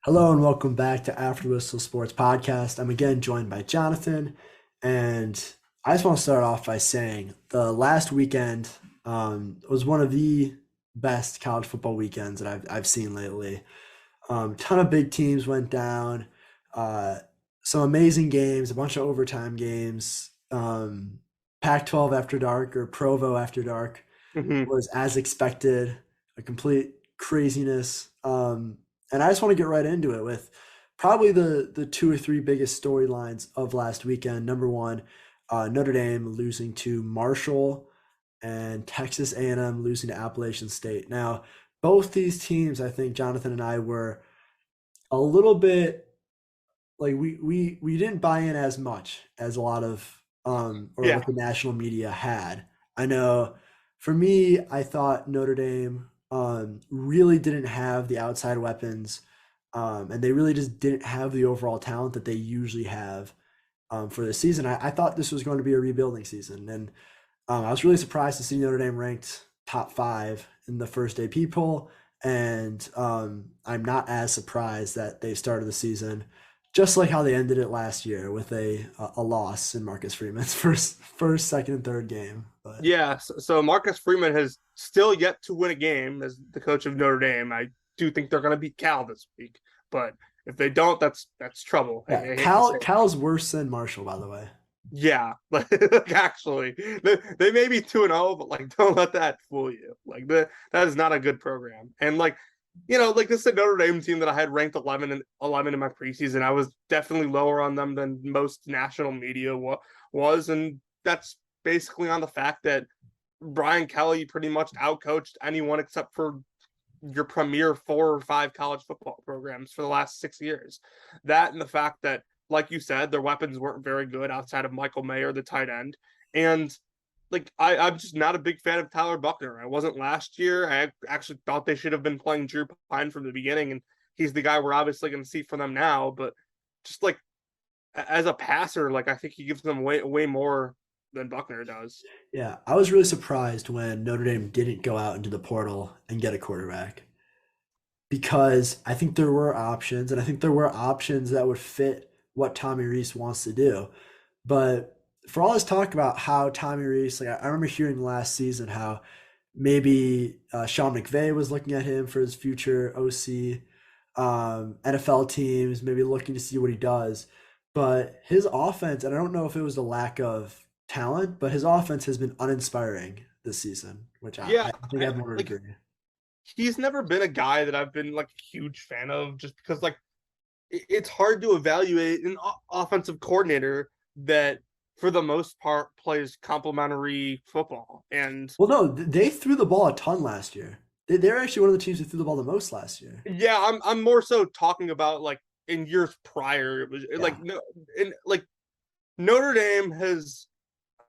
Hello and welcome back to After Whistle Sports Podcast. I'm again joined by Jonathan, and I just want to start off by saying the last weekend was one of the best college football weekends that I've seen lately. Ton of big teams went down, uh, some amazing games, a bunch of overtime games. Pac-12 after dark or Provo after dark hmm was as expected, a complete craziness. And I just want to get right into it with probably the two or three biggest storylines of last weekend. Number one, Notre Dame losing to Marshall and Texas A&M losing to Appalachian State. Now, both these teams, I think Jonathan and I were a little bit like we didn't buy in as much as a lot of or Yeah, what the national media had. I know for me, I thought Notre Dame really didn't have the outside weapons, and they really just didn't have the overall talent that they usually have for the season. I thought this was going to be a rebuilding season, and I was really surprised to see Notre Dame ranked top five in the first AP poll, and I'm not as surprised that they started the season just like how they ended it last year with a loss in Marcus Freeman's first, second, and third game. But yeah. So Marcus Freeman has still yet to win a game as the coach of Notre Dame. I do think they're going to beat Cal this week, but if they don't, that's trouble. I yeah, hate to Cal say it. Cal's worse than Marshall, by the way. Yeah, like actually, they may be 2-0, but like don't let that fool you. Like that is not a good program. And like like this is a Notre Dame team that I had ranked 11 in my preseason. I was definitely lower on them than most national media was, and that's basically on the fact that Brian Kelly pretty much outcoached anyone except for your premier 4 or 5 college football programs for the last 6 years. That and the fact that, like you said, their weapons weren't very good outside of Michael Mayer, the tight end. And like I'm just not a big fan of Tyler Buckner. I wasn't last year. I actually thought they should have been playing Drew Pine from the beginning, and he's the guy we're obviously going to see for them now. But just like as a passer, like I think he gives them way more than Buckner does. Yeah, I was really surprised when Notre Dame didn't go out into the portal and get a quarterback because I think there were options, and I think there were options that would fit what Tommy Rees wants to do. But for all this talk about how Tommy Rees, like I remember hearing last season how maybe Sean McVay was looking at him for his future OC, NFL teams maybe looking to see what he does. But his offense, and I don't know if it was the lack of talent, but his offense has been uninspiring this season, which Yeah, I think everyone would like agree. he's never been a guy that I've been like a huge fan of, just because like it's hard to evaluate an offensive coordinator that for the most part plays complementary football. And Well, no, they threw the ball a ton last year. They're actually one of the teams who threw the ball the most last year. yeah, I'm more so talking about like in years prior. It was Yeah. like no, in like Notre Dame has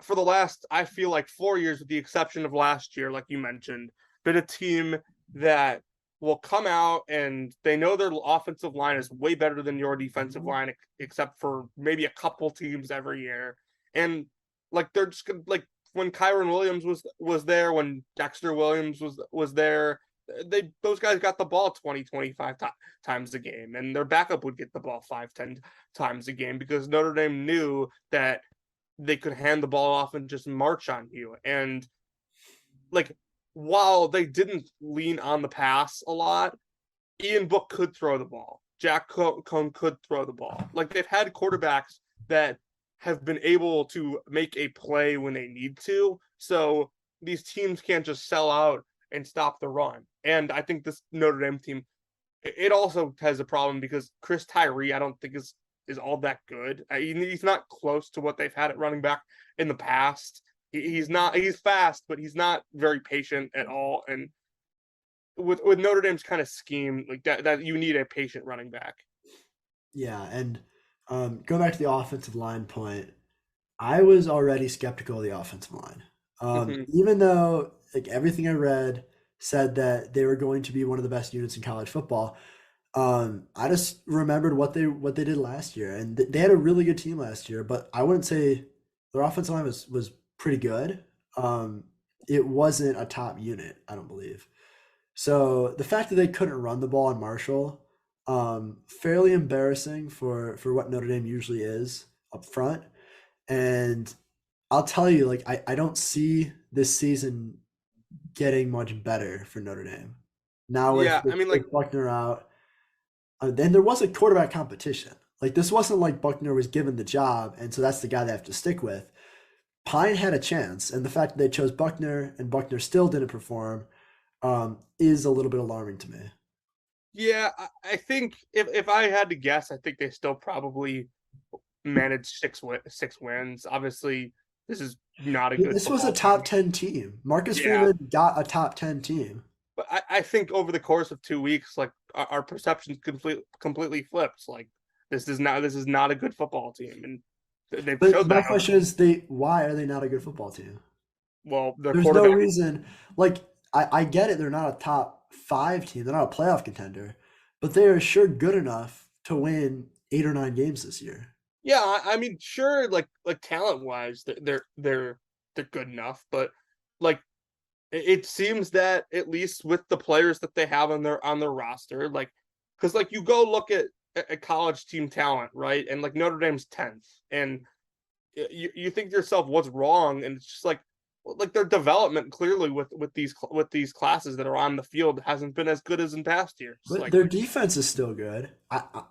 for the last, I feel like 4 years, with the exception of last year, like you mentioned, been a team that will come out and they know their offensive line is way better than your defensive line, except for maybe a couple teams every year. And like they're just like when Kyron Williams was there, when Dexter Williams was there, those guys got the ball 20 25 times a game, and their backup would get the ball 5 10 times a game because Notre Dame knew that they could hand the ball off and just march on you. And like while they didn't lean on the pass a lot, Ian Book could throw the ball. Jack Cohn could throw the ball. Like they've had quarterbacks that have been able to make a play when they need to. So these teams can't just sell out and stop the run. And I think this Notre Dame team, it also has a problem because Chris Tyree, I don't think is all that good. He's not close to what they've had at running back in the past. He's not. He's fast, but he's not very patient at all. And with Notre Dame's kind of scheme, like that you need a patient running back. Yeah, and going back to the offensive line point, I was already skeptical of the offensive line. hmm Even though like everything I read said that they were going to be one of the best units in college football, I just remembered what they did last year, and they had a really good team last year. But I wouldn't say their offensive line was pretty good. It wasn't a top unit, I don't believe. So the fact that they couldn't run the ball on Marshall, Fairly embarrassing for what Notre Dame usually is up front. And I'll tell you, like I don't see this season getting much better for Notre Dame. Now Yeah, I mean, like, with Buckner out, then there was a quarterback competition. Like this wasn't like Buckner was given the job, and so that's the guy they have to stick with. Pine had a chance, and the fact that they chose Buckner and Buckner still didn't perform is a little bit alarming to me. yeah, I think if I had to guess, I think they still probably managed 6 wins. Obviously, this is not a good This was a football top team. 10 team. Marcus Yeah, Freeman got a top 10 team. but I think over the course of 2 weeks, like our perceptions completely flips. Like this is not a good football team, and they've But showed my that over. question is they why are they not a good football team? Well, the There's no quarterback. reason like I get it, they're not a top 5 team, they're not a playoff contender, but they are sure good enough to win 8 or 9 games this year. Yeah, I mean, sure, like talent wise, they're good enough, but like it seems that at least with the players that they have on their roster, like because like you go look at college team talent, right? And like Notre Dame's 10th, and you think to yourself, what's wrong? And it's just like well, their development clearly with these classes that are on the field hasn't been as good as in past years. But Like their defense is still good.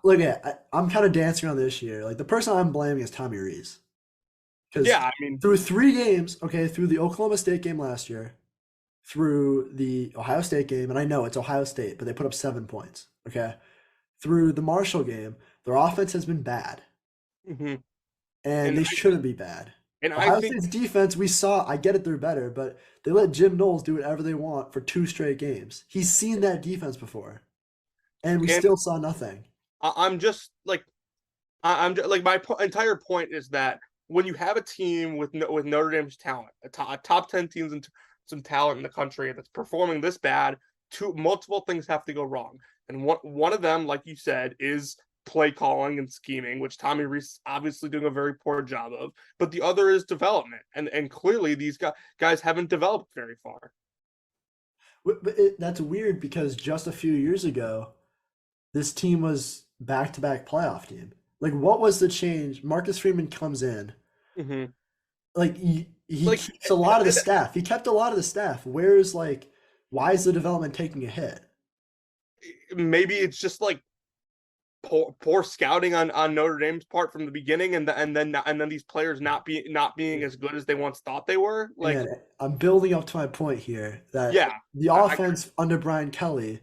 Look at I'm kind of dancing on this year. Like the person I'm blaming is Tommy Rees because yeah, I mean through 3 games, okay, through the Oklahoma State game last year, through the Ohio State game, and I know it's Ohio State, but they put up 7 points. Okay, through the Marshall game, their offense has been bad, mhm. and and they shouldn't be bad. and I Ohio think State's defense, we saw. I get it, they're better, but they let Jim Knowles do whatever they want for 2 straight games. He's seen that defense before, and we and still saw nothing. I'm just like I'm just, like entire point is that when you have a team with Notre Dame's talent, a top 10 teams and some talent in the country that's performing this bad, multiple things have to go wrong, and one of them, like you said, is play calling and scheming, which Tommy Rees is obviously doing a very poor job of. But the other is development, and clearly these guys haven't developed very far. But that's weird because just a few years ago, this team was back-to-back playoff team. Like, what was the change? Marcus Freeman comes in. Mm-hmm. Like, he Like keeps a lot of the staff. He kept a lot of the staff. Where's like, why is the development taking a hit? maybe it's just like poor scouting on Notre Dame's part from the beginning, and then these players not being as good as they once thought they were. Like, Again, I'm building up to my point here that yeah, the I offense under Brian Kelly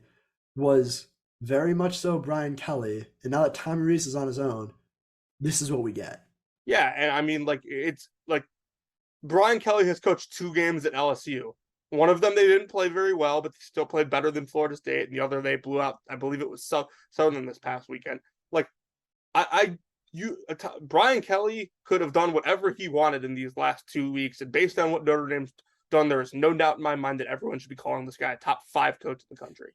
was very much so Brian Kelly, and now that Tommy Rees is on his own, this is what we get. yeah, and I mean, like it's like Brian Kelly has coached 2 games at LSU. One of them they didn't play very well, but they still played better than Florida State, and the other they blew out. I believe it was Southern this past weekend. Like I Brian Kelly could have done whatever he wanted in these last 2 weeks, and based on what Notre Dame's done, there is no doubt in my mind that everyone should be calling this guy a top 5 coach in the country.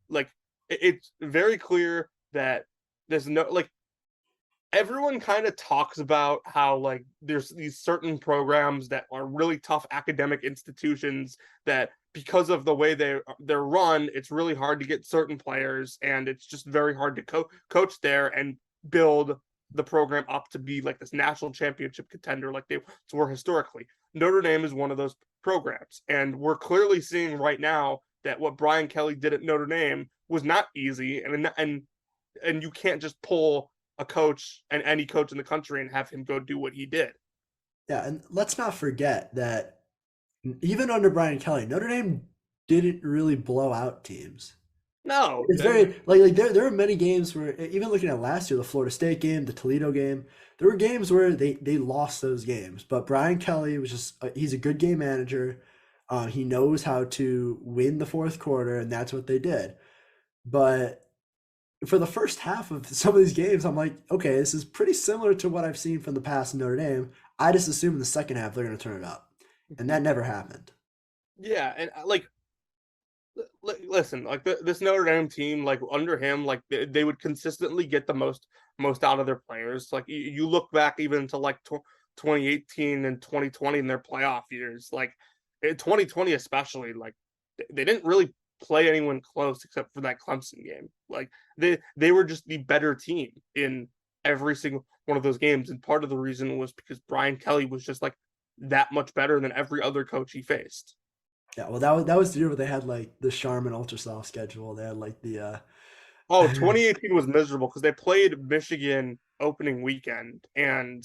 Like it's very clear that there's no like everyone kind of talks about how like there's these certain programs that are really tough academic institutions that because of the way they're run, it's really hard to get certain players, and it's just very hard to coach there and build the program up to be like this national championship contender like they were historically. Notre Dame is one of those programs, and we're clearly seeing right now that what Brian Kelly did at Notre Dame was not easy, and you can't just pull a coach and any coach in the country and have him go do what he did. Yeah, and let's not forget that even under Brian Kelly, Notre Dame didn't really blow out teams. No, It's very like there are many games where even looking at last year, the Florida State game, the Toledo game, there were games where they lost those games. But Brian Kelly was just he's a good game manager. He knows how to win the fourth quarter, and that's what they did. But for the first half of some of these games, I'm like, okay, this is pretty similar to what I've seen from the past in Notre Dame. I just assume in the second half they're going to turn it up, and that never happened. yeah, and like listen, like this Notre Dame team, like under him, like they would consistently get the most out of their players. Like you look back even to like 2018 and 2020 in their playoff years, like in 2020 especially, like they didn't really play anyone close except for that Clemson game. Like they were just the better team in every single one of those games, and part of the reason was because Brian Kelly was just like that much better than every other coach he faced. Yeah, well, that was the year where they had like the Charmin Ultra Soft schedule. They had like the Oh, 2018 was miserable because they played Michigan opening weekend, and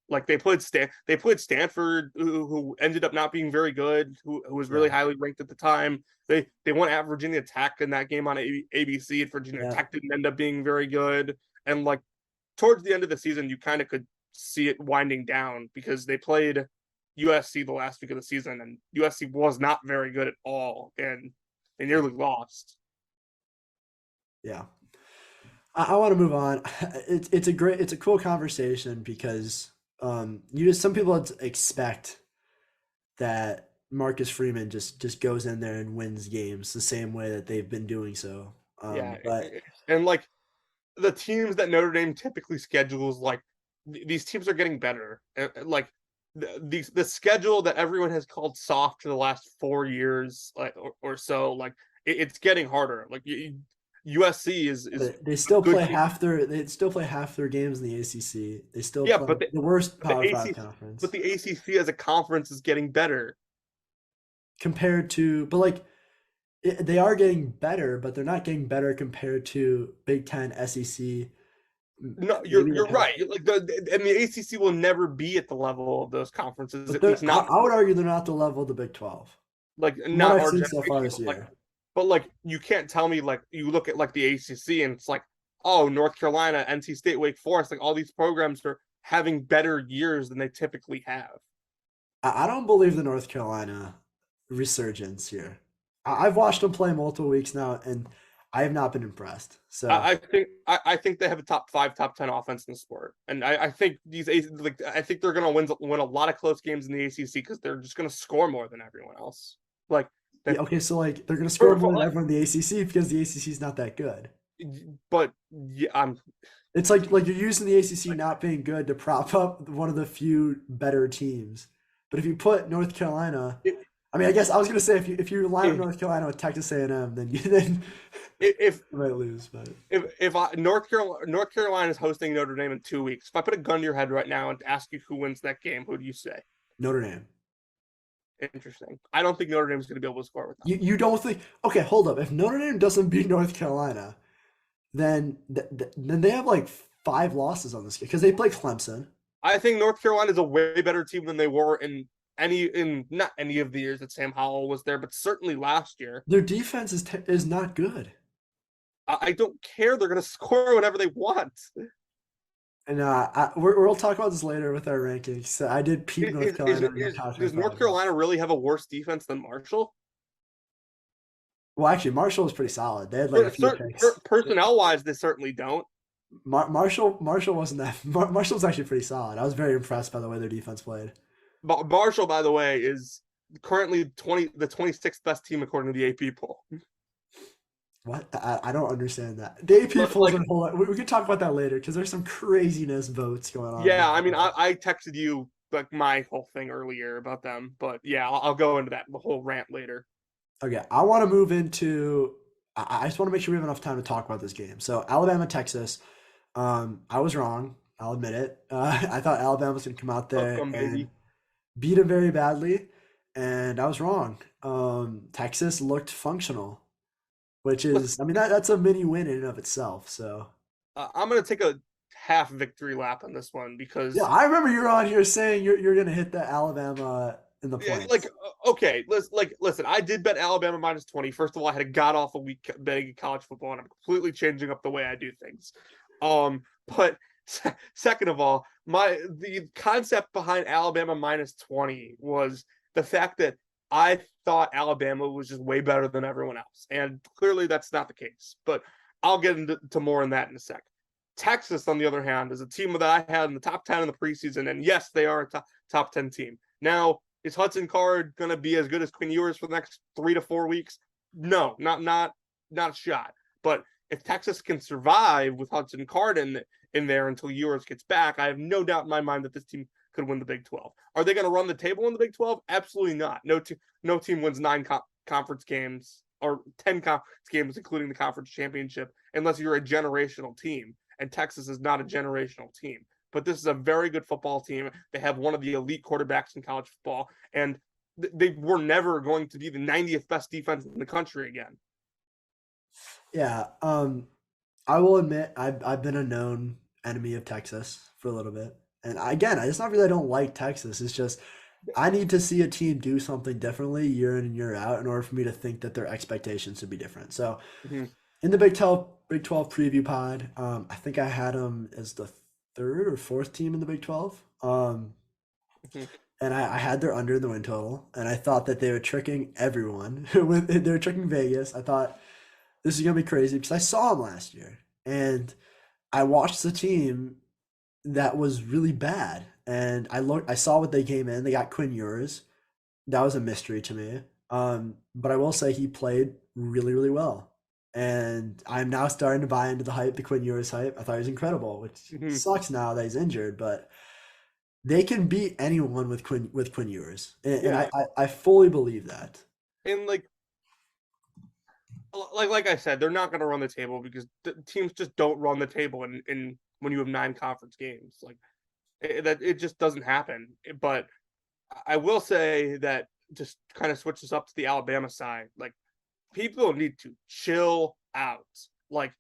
like they played Stanford, who ended up not being very good, who was really yeah, highly ranked at the time. They went at Virginia Tech in that game on ABC, and Virginia yeah. Tech didn't end up being very good. And like towards the end of the season, you kind of could see it winding down because they played USC the last week of the season, and USC was not very good at all, and they nearly lost. Yeah. I want to move on. It's a cool conversation because you just some people expect that Marcus Freeman just goes in there and wins games the same way that they've been doing so. Yeah, But and like the teams that Notre Dame typically schedules, like these teams are getting better. Like the schedule that everyone has called soft for the last 4 years, like or so, like it's getting harder. Like USC is they a still good play team. half their games in the ACC. They still Yeah, play but the worst the Power Five ACC, but conference the ACC as a conference is getting better. compared to, but like they are getting better, but they're not getting better compared to Big Ten, SEC, No, maybe the you're Pac. right. Like and the ACC will never be at the level of those conferences, But at least not I would argue they're not the level of the Big 12 like from what not I've our seen so far generation, this but like year. you can't tell me like you look at like the ACC and it's like, oh, North Carolina, NC State, Wake Forest, like all these programs are having better years than they typically have. I don't believe the North Carolina resurgence here. I've watched them play multiple weeks now, and I have not been impressed. So I think they have a top 5, top 10 offense in the sport, and I think like I think they're gonna win a lot of close games in the ACC because they're just gonna score more than everyone else. Like yeah, that, okay, so like they're gonna score more than like, everyone in the ACC because the ACC is not that good. but yeah, I'm It's like you're using the ACC not being good to prop up one of the few better teams. But if you put North Carolina, if I mean, I guess I was gonna say if you line up if North Carolina with Texas A&M, then then if you might lose. But North Carolina is hosting Notre Dame in 2 weeks. If I put a gun to your head right now and ask you who wins that game, who do you say? Notre Dame. Interesting. I don't think Notre Dame is going to be able to score with them. You don't think? Okay, hold up. If Notre Dame doesn't beat North Carolina, then they have like 5 losses on this game because they play Clemson. I think North Carolina is a way better team than they were in not any of the years that Sam Howell was there, but certainly last year. Their defense is not good. I don't care. They're going to score whatever they want. And we'll talk about this later with our rankings. So I did peep North Carolina in the top Does North 25. Carolina really have a worse defense than Marshall? Well, actually, Marshall was pretty solid. They had like a few picks. Personnel wise, they certainly don't. Marshall wasn't that. Marshall was actually pretty solid. I was very impressed by the way their defense played. Marshall, by the way, is currently the 26th best team according to the AP poll. What? I don't understand that. The AP polls Like, are whole. We can talk about that later because there's some craziness votes going on. yeah, I mean, I texted you like my whole thing earlier about them, but yeah, I'll go into that the whole rant later. Okay, I want to move into. I just want to make sure we have enough time to talk about this game. So Alabama, Texas. I was wrong. I'll admit it. I thought Alabama was going to come out there Welcome, and baby. beat them very badly, and I was wrong. Texas looked functional, which is, I mean, that's a mini win in and of itself. So I'm gonna take a half victory lap on this one yeah, because I remember you were on here saying you're going to hit the Alabama in the yeah, like points. okay, listen. I did bet Alabama minus 20. First of all, I had a god awful week betting college football, and I'm completely changing up the way I do things. But second of all, the concept behind Alabama minus 20 was the fact that I thought Alabama was just way better than everyone else, and clearly that's not the case. But I'll get into more on that in a sec. Texas, on the other hand, is a team that I had in the top 10 in the preseason, and yes, they are a top 10 team. Now, is Hudson Card going to be as good as Quinn Ewers for the next 3 to 4 weeks? No, not a shot. But if Texas can survive with Hudson Card in there until Ewers gets back, I have no doubt in my mind that this team could win the Big 12. Are they going to run the table in the Big 12? Absolutely not. No team wins 9 conference games or 10 conference games, including the conference championship, unless you're a generational team. And Texas is not a generational team. But this is a very good football team. They have one of the elite quarterbacks in college football, and they were never going to be the 90th best defense in the country again. Yeah, I will admit I've been a known enemy of Texas for a little bit, and again, it's not really I don't like Texas. It's just I need to see a team do something differently year in and year out in order for me to think that their expectations should be different. So Mhm. in the Big 12 preview pod, I think I had them as the third or fourth team in the Big 12. Mhm. And I had their under in the win total, and I thought that they were tricking everyone. They were tricking Vegas. I thought this is gonna be crazy because I saw them last year, and I watched the team that was really bad. And I saw what they came in. They got Quinn Ewers. That was a mystery to me. But I will say he played really, really well. And I'm now starting to buy into the hype, the Quinn Ewers hype. I thought he was incredible, which Mhm. sucks now that he's injured, but they can beat anyone with Quinn Ewers. And Yeah, I fully believe that. and like I said, they're not going to run the table because the teams just don't run the table in when you have 9 conference games. Like that, it just doesn't happen. But I will say that just kind of switches up to the Alabama side. Like people need to chill out. Like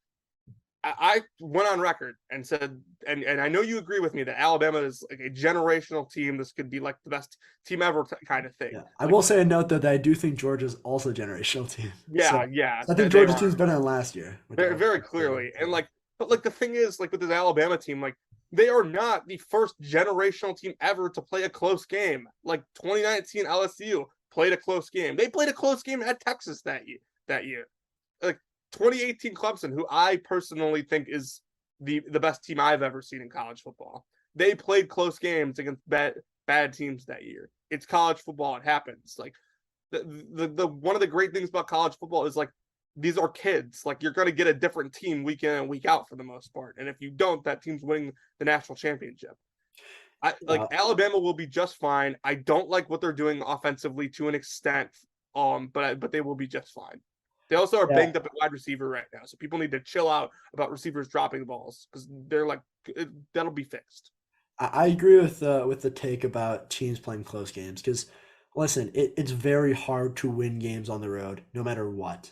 I went on record and said, and I know you agree with me that Alabama is like a generational team. This could be like the best team ever, kind of thing. Yeah. I Like, will say a note though that I do think Georgia's also a generational team. yeah, yeah, So I think they Georgia's are team's better than last year, which very, I very clearly. And but like the thing is, like with this Alabama team, like they are not the first generational team ever to play a close game. Like 2019 LSU played a close game. They played a close game at Texas that year. That year, like 2018 Clemson, who I personally think is the best team I've ever seen in college football. They played close games against bad teams that year. It's college football. It happens. Like the one of the great things about college football is like these are kids. Like you're going to get a different team week in and week out for the most part. And if you don't, that team's winning the national championship. I like uh, Alabama will be just fine. I don't like what they're doing offensively to an extent. But they will be just fine. They also are yeah, banged up at wide receiver right now, so people need to chill out about receivers dropping balls because they're like that'll be fixed. I agree with the take about teams playing close games because listen, it's very hard to win games on the road no matter what.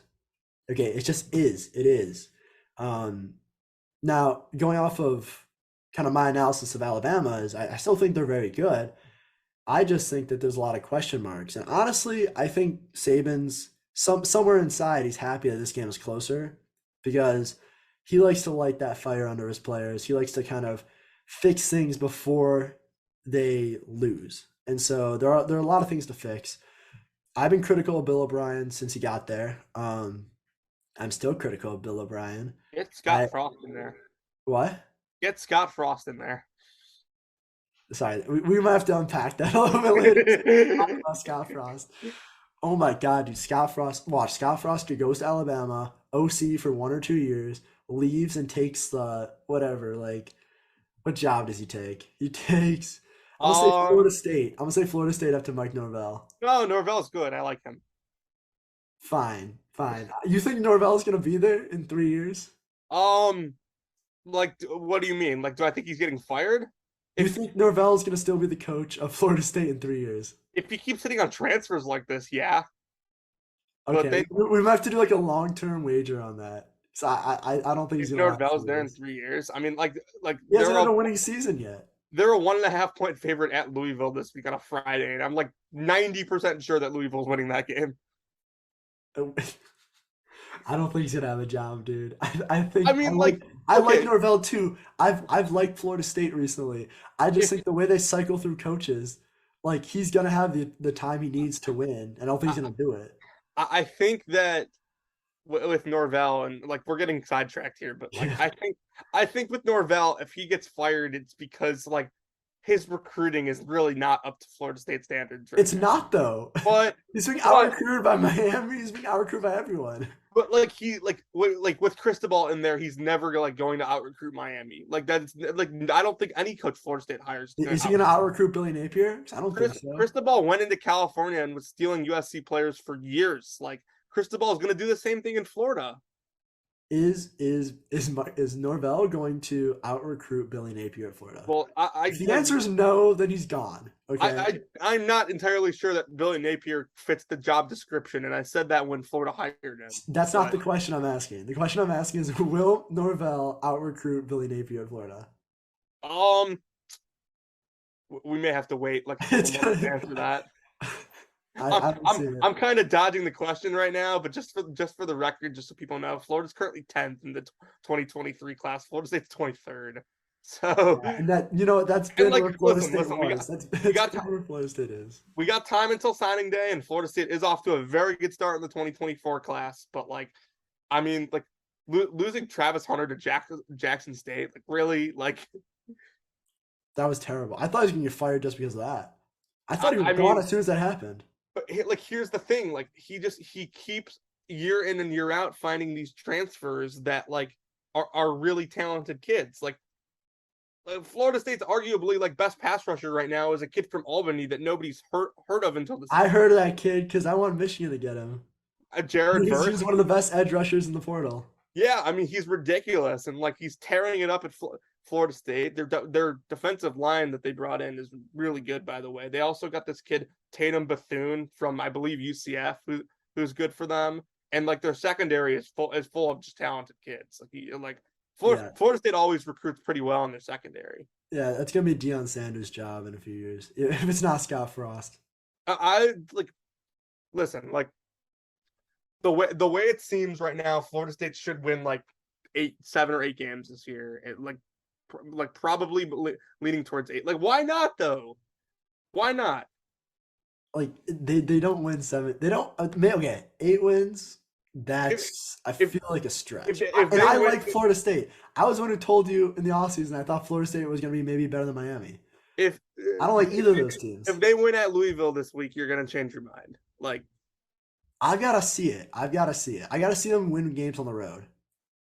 Okay, it just is. It is. Um, Now going off of kind of my analysis of Alabama is I still think they're very good. I just think that there's a lot of question marks. And honestly, I think Saban's somewhere inside he's happy that this game is closer because he likes to light that fire under his players. He likes to kind of fix things before they lose. And so there are a lot of things to fix. I've been critical of Bill O'Brien since he got there. I'm still critical of Bill O'Brien. Get I Scott Frost in there. what? Get Scott Frost in there. Sorry, we might have to unpack that a little bit later. Talk about Scott Frost. Oh my God, dude. Scott Frost. Watch. Scott Frost goes to Alabama, OC for 1 or 2 years, leaves and takes the whatever. Like, what job does he take? He takes. I'm gonna say Florida State. I'm gonna say Florida State after Mike Norvell. No, Norvell's good. I like him. Fine, fine. You think Norvell's gonna be there in 3 years? Um, like, what do you mean? Like, do I think he's getting fired? You If think Norvell's gonna still be the coach of Florida State in 3 years? if he keeps sitting on transfers like this, yeah. But Okay, then we might have to do like a long-term wager on that. So I don't think if he's gonna last Norvell's three there in years. 3 years, I mean, like He hasn't had a winning season yet. they're a 1.5 point favorite at Louisville this week on a Friday, and I'm like 90% sure that Louisville's winning that game. I don't think he's gonna have a job, dude. I mean, like, I like okay, Norvell too. I've liked Florida State recently. I just if think the way they cycle through coaches, like he's gonna have the time he needs to win. I don't think he's I, gonna do it. I think that with Norvell and like we're getting sidetracked here, but like Yeah. I think with Norvell, if he gets fired, it's because like his recruiting is really not up to Florida State standards right It's now. not though. But He's being out but recruited by Miami. He's being out recruited by everyone. but like he like with Cristobal in there, he's never like going to out recruit Miami. Like that's like I don't think any coach Florida State hires is Is he out. gonna out recruit Billy Napier? 'Cause I don't think so. Cristobal went into California and was stealing USC players for years. Like Cristobal is going to do the same thing in Florida. Is Norvell going to out recruit Billy Napier at Florida? Well, If the answer is no, then he's gone. Okay. I'm not entirely sure that Billy Napier fits the job description, and I said that when Florida hired him. That's not the question I'm asking. The question I'm asking is, will Norvell out recruit Billy Napier at Florida? We may have to wait like a couple months to answer that. I don't see it. I'm kind of dodging the question right now, but just for the record, just so people know, Florida's currently 10th in the 2023 class. Florida State's 23rd. So and that that's been where Florida State was. That's where Florida State is. We got time until signing day, and Florida State is off to a very good start in the 2024 class. But like, I mean, like losing Travis Hunter to Jackson State, like really, like that was terrible. I thought he was gonna get fired just because of that. I thought he was gone as soon as that happened. But like, here's the thing: like, he keeps year in and year out finding these transfers that like are really talented kids. Like Florida State's arguably like best pass rusher right now is a kid from Albany that nobody's heard of until this. I heard of that kid because I want Michigan to get him. Jared Verse. He's one of the best edge rushers in the portal. Yeah, I mean he's ridiculous, and like he's tearing it up at Florida State. Their defensive line that they brought in is really good, by the way. They also got this kid Tatum Bethune from I believe UCF, who's good for them, and like their secondary is full of just talented kids. Like Florida State always recruits pretty well in their secondary. Yeah, that's gonna be Deion Sanders' job in a few years if it's not Scott Frost. I like listen, like the way it seems right now, Florida State should win like 7 or 8 games this year. Like probably leaning towards 8. Like why not though? Why not? Like they don't win 7. They don't. Okay, 8 wins. I feel like a stretch. I like Florida State. I was the one who told you in the offseason I thought Florida State was going to be maybe better than Miami. I don't like either of those teams. If they win at Louisville this week, you're going to change your mind. Like I've got to see it. I got to see them win games on the road.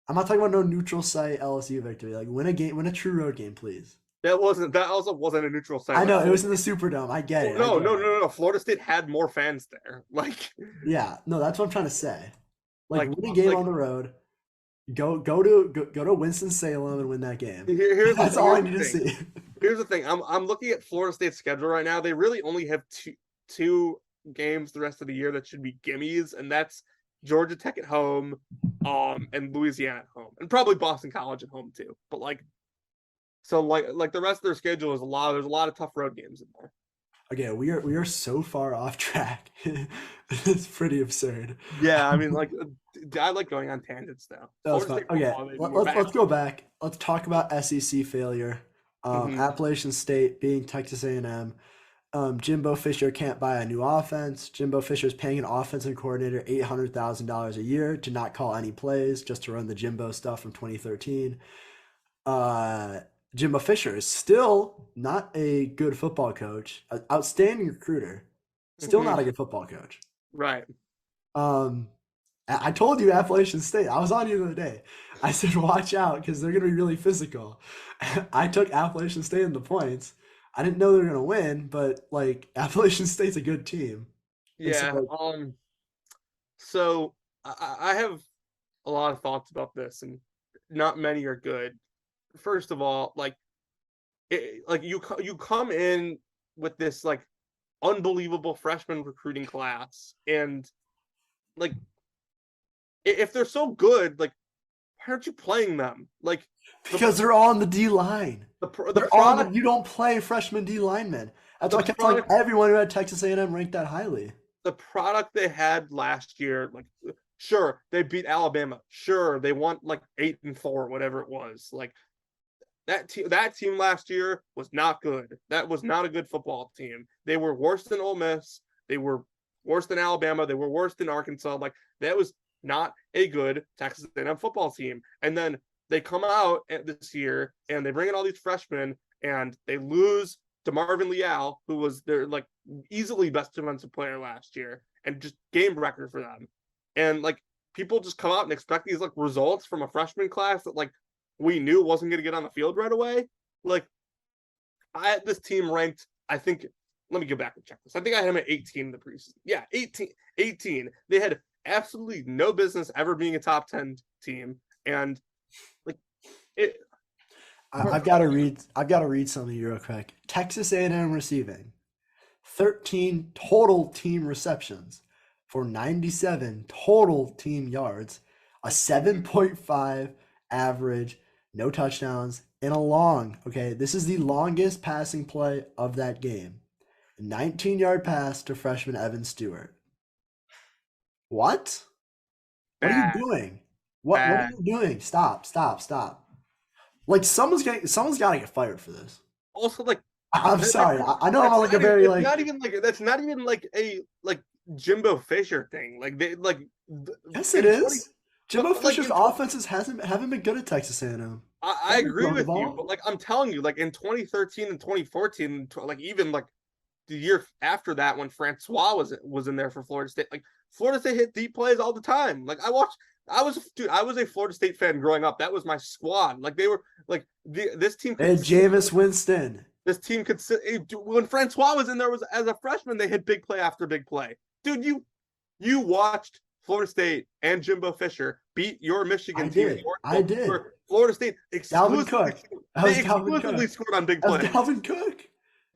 I'm not talking about no neutral site LSU victory. Like win a true road game, please. That also wasn't a neutral site. I know it was in the Superdome. I get it. No. Florida State had more fans there. Like yeah, no, that's what I'm trying to say. Like win a game on the road. Go to Winston-Salem and win that game. That's all I need to see. Here's the thing. I'm looking at Florida State's schedule right now. They really only have two games the rest of the year that should be gimmies, and that's Georgia Tech at home, and Louisiana at home, and probably Boston College at home too. But like the rest of their schedule is there's a lot of tough road games in there. Okay, we are so far off track. It's pretty absurd. Yeah, I mean, like I like going on tangents now. Okay, let's go back. Let's talk about SEC failure. Appalachian State being Texas A&M. Jimbo Fisher can't buy a new offense. Jimbo Fisher is paying an offensive coordinator $800,000 a year to not call any plays, just to run the Jimbo stuff from 2013. Jimbo Fisher is still not a good football coach, an outstanding recruiter, still not a good football coach. Right. I told you Appalachian State. I was on you the other day. I said, watch out because they're going to be really physical. I took Appalachian State in the points. I didn't know they were going to win, but like Appalachian State's a good team. Yeah. So I have a lot of thoughts about this, and not many are good. First of all, you come in with this like unbelievable freshman recruiting class, and like if they're so good, like why aren't you playing them? Like because they're all on the D line. You don't play freshman D linemen. That's why I kept telling everyone who had Texas A&M ranked that highly. The product they had last year, like sure they beat Alabama, sure they won like 8-4, whatever it was, like. That team last year was not good. That was not a good football team. They were worse than Ole Miss. They were worse than Alabama. They were worse than Arkansas. Like that was not a good Texas A&M football team. And then they come out this year and they bring in all these freshmen and they lose DeMarvin Leal, who was their like easily best defensive player last year and just game record for them. And like people just come out and expect these like results from a freshman class that like we knew wasn't going to get on the field right away. Like, I had this team ranked, I think, let me go back and check this. I think I had him at 18 in the preseason. Yeah, 18. They had absolutely no business ever being a top 10 team. And like it I've got to read. I've got to read something real quick. Texas A&M receiving 13 total team receptions for 97 total team yards, a 7.5 average, no touchdowns, and a long. Okay, this is the longest passing play of that game. 19-yard pass to freshman Evan Stewart. What? What are you bad, doing? What are bad. you doing? Stop, stop, stop. Like someone's gotta get fired for this. Also, like I'm sorry. I know I'm that's on like a not even, very it's like not even like that's not even like a Jimbo Fisher thing. Like they like yes it in 20 is. Jimbo but like Fisher's offenses haven't been good at Texas A&M. I They haven't agree thrown the with you, ball. but like I'm telling you, like in 2013 and 2014, like even like the year after that when Francois was in there for Florida State, like Florida State hit deep plays all the time. Like I was a Florida State fan growing up. That was my squad. Like they were like this team They could had Jameis Winston. this team could when Francois was in there was as a freshman they hit big play after big play. Dude, you watched Florida State and Jimbo Fisher beat your I Michigan team did. I did. Florida State Dalvin exclusively Cook. That was they Dalvin exclusively Cook. scored on big That was plays. Dalvin Cook.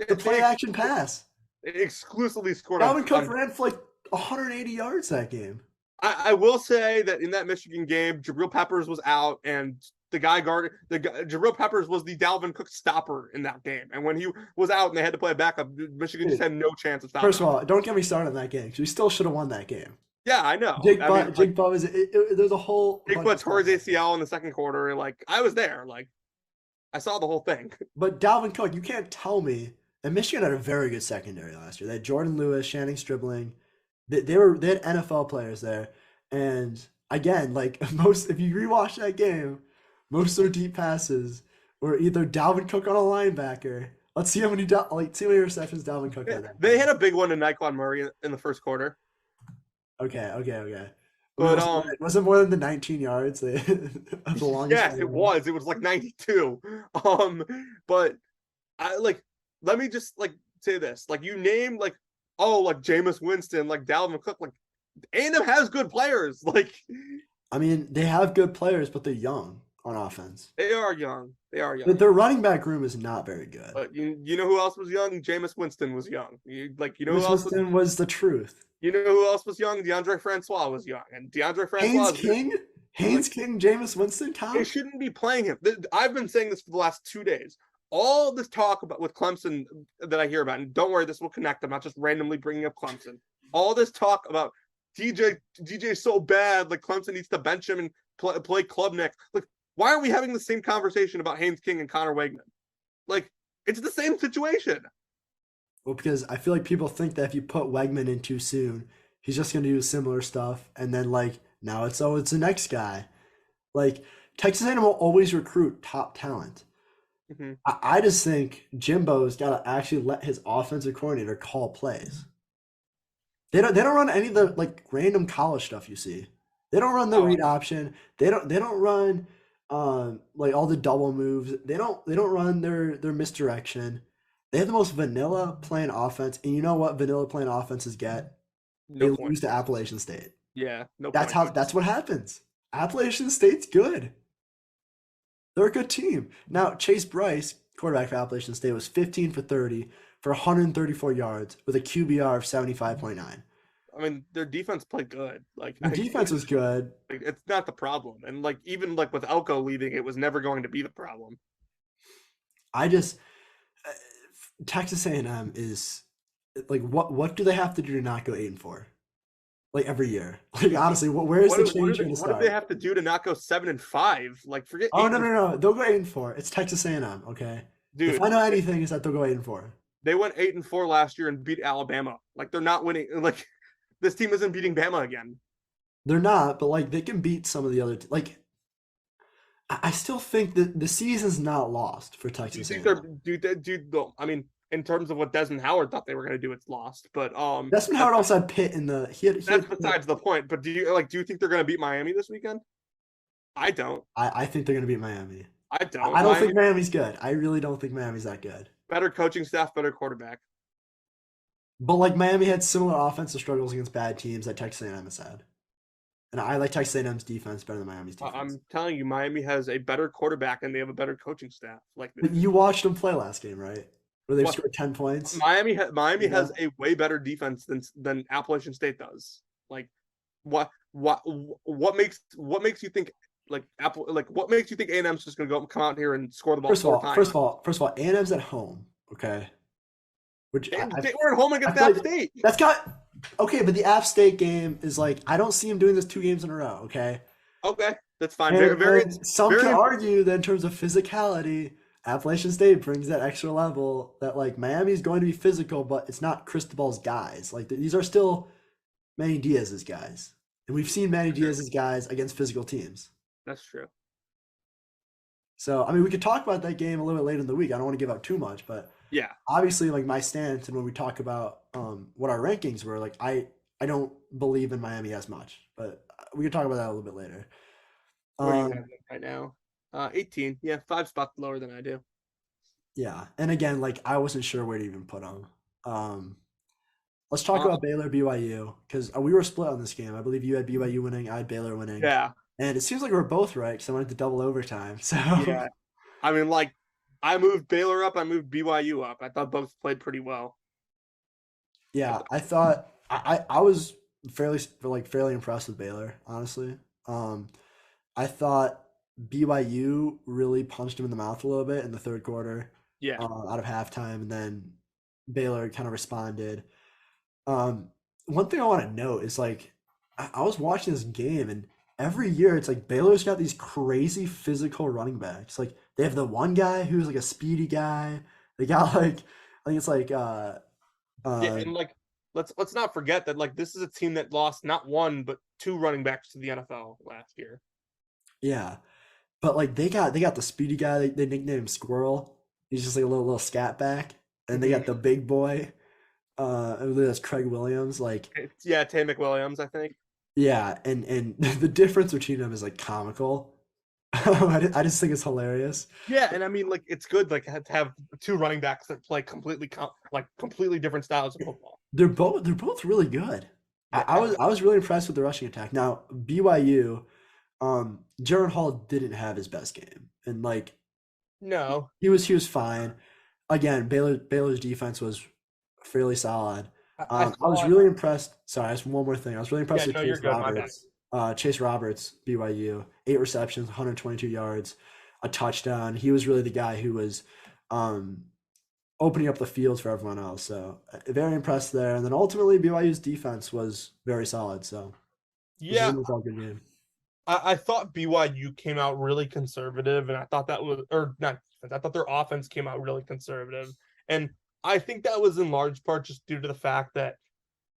The play action pass. They exclusively scored Dalvin Cook on ran for like 180 yards that game. I will say that in that Michigan game, Jabril Peppers was out, and Jabril Peppers was the Dalvin Cook stopper in that game. And when he was out and they had to play a backup, Michigan just had no chance of stopping. First of all, don't get me started on that game because we still should have won that game. Yeah, I know. Jake I mean, Butt was there's a whole Jake Butt tore his ACL in the second quarter. Like I was there. Like I saw the whole thing. But Dalvin Cook, you can't tell me. And Michigan had a very good secondary last year. They had Jordan Lewis, Channing Stribling. They had NFL players there. And again, like if you rewatch that game, most of their deep passes were either Dalvin Cook on a linebacker. Let's see how many receptions Dalvin Cook had. They had a big one to Nyquan Murray in the first quarter. Okay. But was it more than the 19 yards? The longest. Yes, it was. It was like 92. But I like let me just like say this. Like you name like Jameis Winston, like Dalvin Cook, like A&M has good players. Like I mean, they have good players, but they're young on offense. they are young. They are young. Their running back room is not very good. But you know who else was young? Jameis Winston was young. You know Jameis who else Winston was the truth. You know who else was young? DeAndre Francois was young, and DeAndre Francois. Haynes King, Jameis Winston, Tom. They shouldn't be playing him. I've been saying this for the last 2 days. All this talk about with Clemson that I hear about, and don't worry, this will connect. I'm not just randomly bringing up Clemson. All this talk about DJ's so bad, like Clemson needs to bench him and play Klubnik. Like, why are we having the same conversation about Haynes King and Connor Wegman? Like, it's the same situation. Well, because I feel like people think that if you put Wegman in too soon, he's just going to do similar stuff, and then like now it's the next guy. Like Texas A&M will always recruit top talent. Mm-hmm. I just think Jimbo's got to actually let his offensive coordinator call plays. They don't run any of the like random college stuff you see. They don't run the read option. They don't run like all the double moves. They don't run their misdirection. They have the most vanilla playing offense, and you know what vanilla playing offenses get? They lose to Appalachian State. Yeah, no. That's what happens. Appalachian State's good. They're a good team. Now Chase Bryce, quarterback for Appalachian State, was 15 for 30 for 134 yards with a QBR of 75.9. I mean, their defense played good. Like the defense was good. It's not the problem, and like even like with Elko leaving, it was never going to be the problem. Texas A&M is like what do they have to do to not go 8-4? Like every year. Like honestly, where's the change going to start? What do they have to do to not go 7-5? Like forget. Oh no. They'll go 8-4. It's Texas A&M, okay? Dude, if I know anything is that they'll go 8-4. They went 8-4 last year and beat Alabama. Like they're not winning. Like this team isn't beating Bama again. They're not, but like they can beat some of the other like I still think that the season's not lost for Texas. Do you think I mean, in terms of what Desmond Howard thought they were going to do, it's lost. But Desmond Howard also had Pitt in the. That's besides the point. But do you think they're going to beat Miami this weekend? I don't. I think they're going to beat Miami. I don't. I don't think Miami's good. I really don't think Miami's that good. Better coaching staff, better quarterback. But like Miami had similar offensive struggles against bad teams that Texas A&M has had. And I like Texas A&M's defense better than Miami's defense. I'm telling you, Miami has a better quarterback and they have a better coaching staff. Like But you watched them play last game, right? Where they've what scored 10 points. Miami Yeah. has a way better defense than Appalachian State does. Like what makes you think what makes you think A&M's just gonna go come out here and score the ball First of four all, times? first of all, A&M's at home, okay? Which They were at home I against feel App like State. that's got okay, but the App State game is like I don't see him doing this 2 games in a row, okay? Okay, that's fine. Very, very, And some very. can argue that in terms of physicality, Appalachian State brings that extra level that like Miami's going to be physical, but it's not Cristobal's guys. Like these are still Manny Diaz's guys, and we've seen Manny Diaz's guys against physical teams. That's true. So I mean, we could talk about that game a little bit later in the week. I don't want to give out too much, but Yeah. obviously, like my stance and when we talk about what our rankings were, like I don't believe in Miami as much, but we can talk about that a little bit later. Where do you have Um, them right now? 18. Yeah, 5 spots lower than I do. yeah, and again, like I wasn't sure where to even put them. Um, let's talk Uh, about Baylor BYU because we were split on this game. I believe you had BYU winning, I had Baylor winning, yeah. and it seems like we're both right because I went to double overtime. So Yeah. I mean, like, I moved Baylor up. I moved BYU up. I thought both played pretty well. yeah, I thought I was fairly impressed with Baylor, honestly. Um, I thought BYU really punched him in the mouth a little bit in the third quarter, Yeah. out of halftime, and then Baylor kind of responded. Um, one thing I want to note is like I was watching this game, and every year it's like Baylor's got these crazy physical running backs. Like they have the one guy who's like a speedy guy. They got like I think it's like Yeah, uh and like, let's not forget that like this is a team that lost not one but two running backs to the NFL last year. yeah. But like they got the speedy guy. They nicknamed him Squirrel. He's just like a little scat back. And they got the big boy. I believe that's Craig Williams. Like Yeah, Tay McWilliams, I think. yeah, and the difference between them is like comical. I just think it's hilarious. Yeah, and I mean, like, it's good like to have two running backs that play completely different styles of football. They're both really good. I was really impressed with the rushing attack. Now BYU, Jaron Hall didn't have his best game, and like No, he was fine. Again, Baylor's defense was fairly solid. I I was thought. really impressed. Sorry, just one more thing. I was really Yeah, impressed with no, you're Chase good. My bad. Roberts. Chase Roberts, BYU, 8 receptions, 122 yards, a touchdown. He was really the guy who was um, opening up the field for everyone else. So very impressed there. And then ultimately, BYU's defense was very solid. So it was Yeah, an overall good game. I thought BYU came out really conservative, and I thought that was or not. I thought their offense came out really conservative, and I think that was in large part just due to the fact that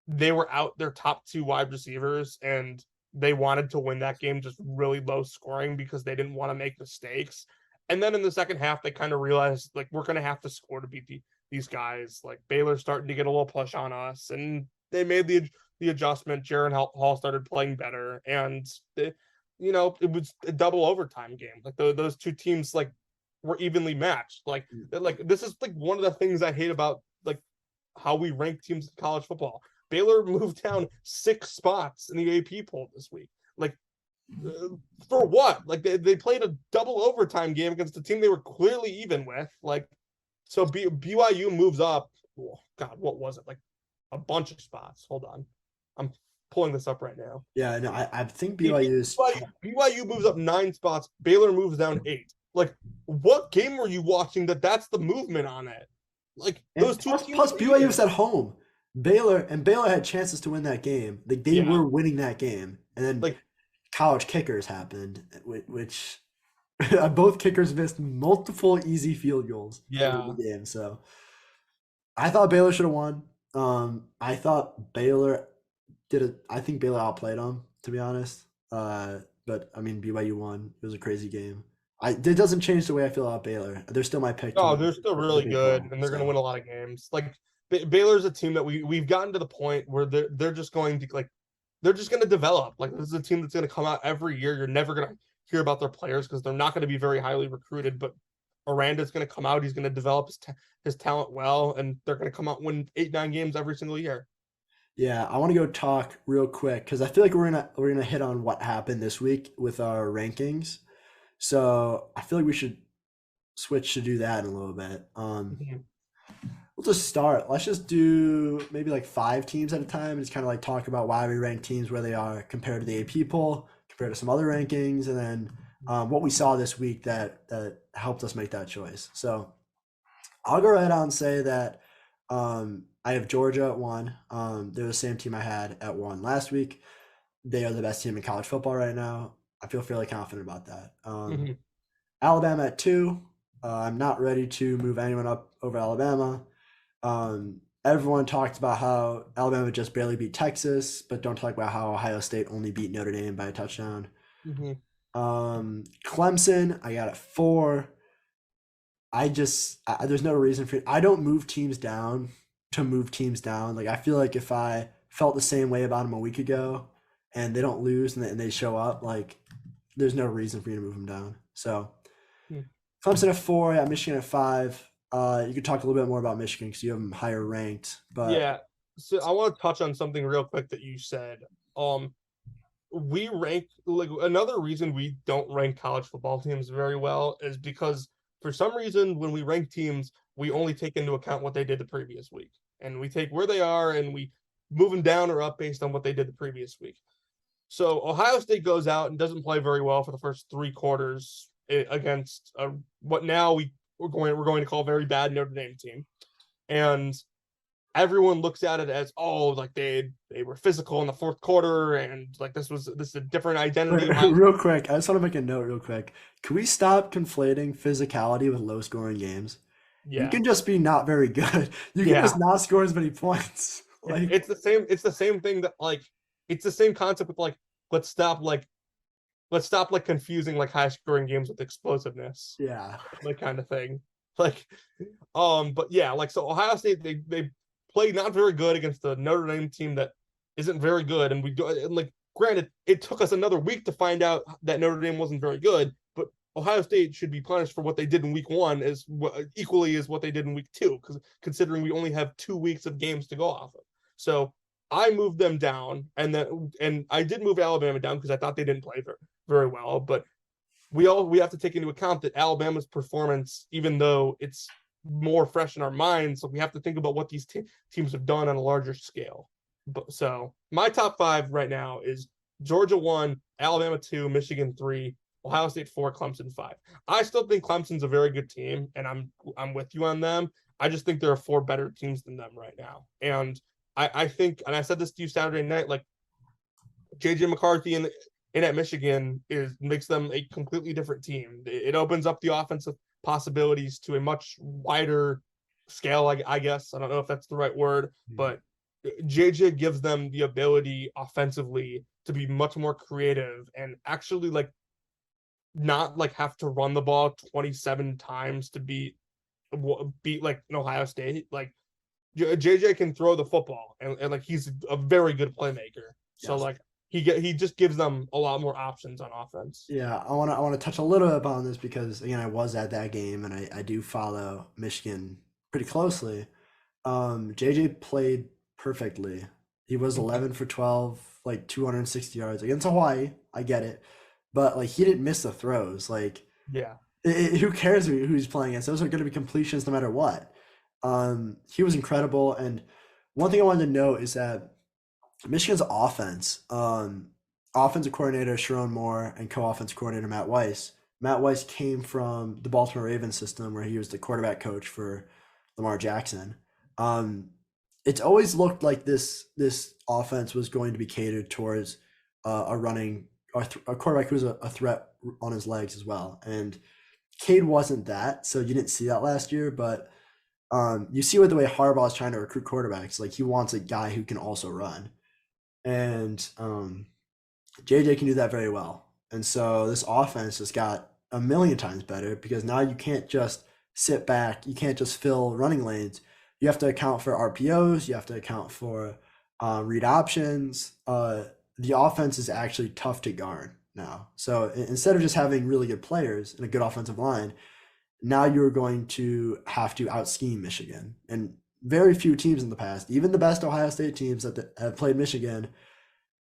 they were out their top two wide receivers, and they wanted to win that game just really low scoring because they didn't want to make mistakes. And then in the second half, they kind of realized like we're going to have to score to beat these guys. Like Baylor's starting to get a little push on us, and they made the adjustment. Jaron Hall started playing better, and it was a double overtime game. Like those two teams like were evenly matched. Like this is like one of the things I hate about like how we rank teams in college football. Baylor moved down 6 spots in the AP poll this week. Like, for what? Like, they played a double overtime game against a team they were clearly even with. Like, so BYU moves up. Oh, God, what was it? Like, a bunch of spots. Hold on. I'm pulling this up right now. Yeah, no, I think BYU's BYU moves up 9 spots. Baylor moves down 8. Like, what game were you watching that's the movement on it? Like, those two teams. plus BYU was at home. Baylor had chances to win that game. Like they Yeah. were winning that game, and then Like- college kickers happened, which both kickers missed multiple easy field goals in the game. So I thought Baylor should have won. I thought Baylor did it. I think Baylor outplayed them, to be honest. But I mean BYU won. It was a crazy game. It doesn't change the way I feel about Baylor. They're still my pick. Oh, they're still really good, and they're going to win a lot of games. Like Baylor's a team that we've gotten to the point where they're just going to like they're just going to develop. Like this is a team that's going to come out every year. You're never going to hear about their players because they're not going to be very highly recruited. But Aranda's going to come out. He's going to develop his talent well, and they're going to come out and win 8-9 games every single year. Yeah, I want to go talk real quick because I feel like we're gonna hit on what happened this week with our rankings. So I feel like we should switch to do that in a little bit. Mhm. We'll just start. Let's just do maybe like 5 teams at a time and just kind of like talk about why we rank teams where they are compared to the AP poll, compared to some other rankings, and then what we saw this week that helped us make that choice. So I'll go right out and say that I have Georgia at 1. They're the same team I had at 1 last week. They are the best team in college football right now. I feel fairly confident about that. Mhm. Alabama at 2. I'm not ready to move anyone up over Alabama. Everyone talked about how Alabama just barely beat Texas, but don't talk about how Ohio State only beat Notre Dame by a touchdown. Mhm. Clemson, I got at 4. There's no reason for I don't move teams down to move teams down. Like I feel like if I felt the same way about them a week ago, and they don't lose and they show up, like there's no reason for you to move them down. So Mhm. Clemson at 4, yeah, Michigan at 5. You could talk a little bit more about Michigan because you have them higher ranked, but Yeah. So I want to touch on something real quick that you said. Um, we rank like another reason we don't rank college football teams very well is because for some reason when we rank teams, we only take into account what they did the previous week. And we take where they are and we move them down or up based on what they did the previous week. So Ohio State goes out and doesn't play very well for the first 3 quarters against what now we're going to call a very bad Notre Dame team, and everyone looks at it as like they were physical in the fourth quarter and like this is a different identity. real quick, I just want to make a note real quick. Can we stop conflating physicality with low scoring games? You Yeah, can just be not very good. You can just yeah. not score as many points. Like, It's the same thing that like it's the same concept with like let's stop like let's stop like confusing like high scoring games with explosiveness, yeah. like kind of thing. Like but yeah, like so Ohio State they played not very good against the Notre Dame team that isn't very good, and we go and like granted it took us another week to find out that Notre Dame wasn't very good, but Ohio State should be punished for what they did in week 1 as equally as what they did in week 2, because considering we only have 2 weeks of games to go off of. So I moved them down, and I did move Alabama down because I thought they didn't play very well, but we have to take into account that Alabama's performance, even though it's more fresh in our minds, so we have to think about what these teams have done on a larger scale. But so my top 5 right now is Georgia 1, Alabama 2, Michigan 3, Ohio State 4, Clemson 5. I still think Clemson's a very good team, and I'm with you on them. I just think there are 4 better teams than them right now, and I think, and I said this to you Saturday night, like JJ McCarthy in at Michigan is makes them a completely different team. It opens up the offensive possibilities to a much wider scale, I guess. I don't know if that's the right word, but JJ gives them the ability offensively to be much more creative and actually like not like have to run the ball 27 times to beat like an Ohio State. Like JJ can throw the football, and like he's a very good playmaker. So Yes. like he just gives them a lot more options on offense. Yeah, I wanna touch a little bit upon this because again I was at that game and I do follow Michigan pretty closely. JJ played perfectly. He was 11 for 12, like 260 yards against Hawaii. I get it, but like he didn't miss the throws. Like Yeah. who cares who he's playing against? Those are going to be completions no matter what. He was incredible. And one thing I wanted to note is that Michigan's offense, offensive coordinator Sharon Moore and co-offensive coordinator Matt Weiss. Matt Weiss came from the Baltimore Ravens system where he was the quarterback coach for Lamar Jackson. Um, it's always looked like this offense was going to be catered towards a running a quarterback who was a threat on his legs as well. And Cade wasn't that, so you didn't see that last year. But you see with the way Harbaugh is trying to recruit quarterbacks, like he wants a guy who can also run, and JJ can do that very well. And so this offense just got a million times better because now you can't just sit back, you can't just fill running lanes. You have to account for RPOs, you have to account for read options. The offense is actually tough to guard now. So instead of just having really good players and a good offensive line, now you're going to have to out scheme Michigan. And very few teams in the past, even the best Ohio State teams have played Michigan,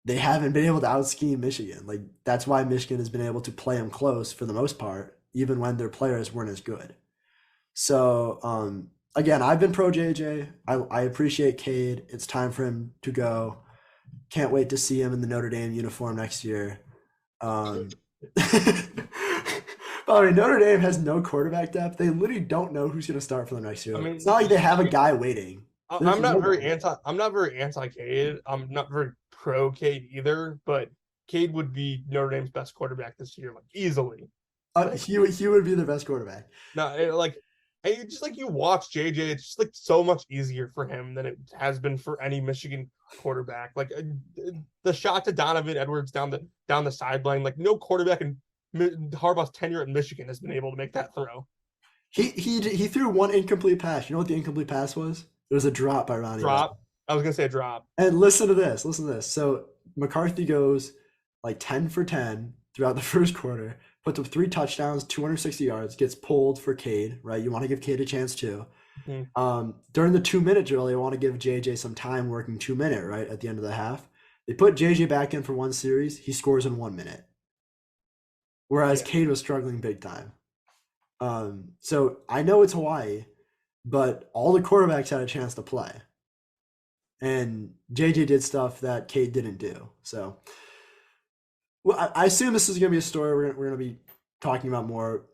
they haven't been able to out scheme Michigan. Like that's why Michigan has been able to play them close for the most part, even when their players weren't as good. So again, I've been pro JJ. I appreciate Cade. It's time for him to go. Can't wait to see him in the Notre Dame uniform next year. Um, By the way, Notre Dame has no quarterback depth. They literally don't know who's going to start for them next year. I It's mean, not like they have a guy waiting. There's I'm not very nobody. anti. I'm not very anti Cade. I'm not very pro Cade either. But Cade would be Notre Dame's best quarterback this year, like easily. Like He would be the best quarterback. no, like and just like you watch JJ, it's just like so much easier for him than it has been for any Michigan quarterback. Like the shot to Donovan Edwards down the sideline, like no quarterback in Harbaugh's tenure at Michigan has been able to make that throw. He threw one incomplete pass. You know what the incomplete pass was? It was a drop by Ronnie Bell. Drop. I was gonna say a drop. And listen to this. Listen to this. So McCarthy goes like 10 for 10 throughout the first quarter, puts up 3 touchdowns, 260 yards, gets pulled for Cade, right? You want to give Cade a chance too. During the 2 minute drill, they want to give JJ some time working 2 minute, right? At the end of the half. They put JJ back in for one series. He scores in 1 minute. Whereas Cade was struggling big time. So I know it's Hawaii, but all the quarterbacks had a chance to play. And JJ did stuff that Cade didn't do. So well, I assume this is going to be a story we're going to be talking about more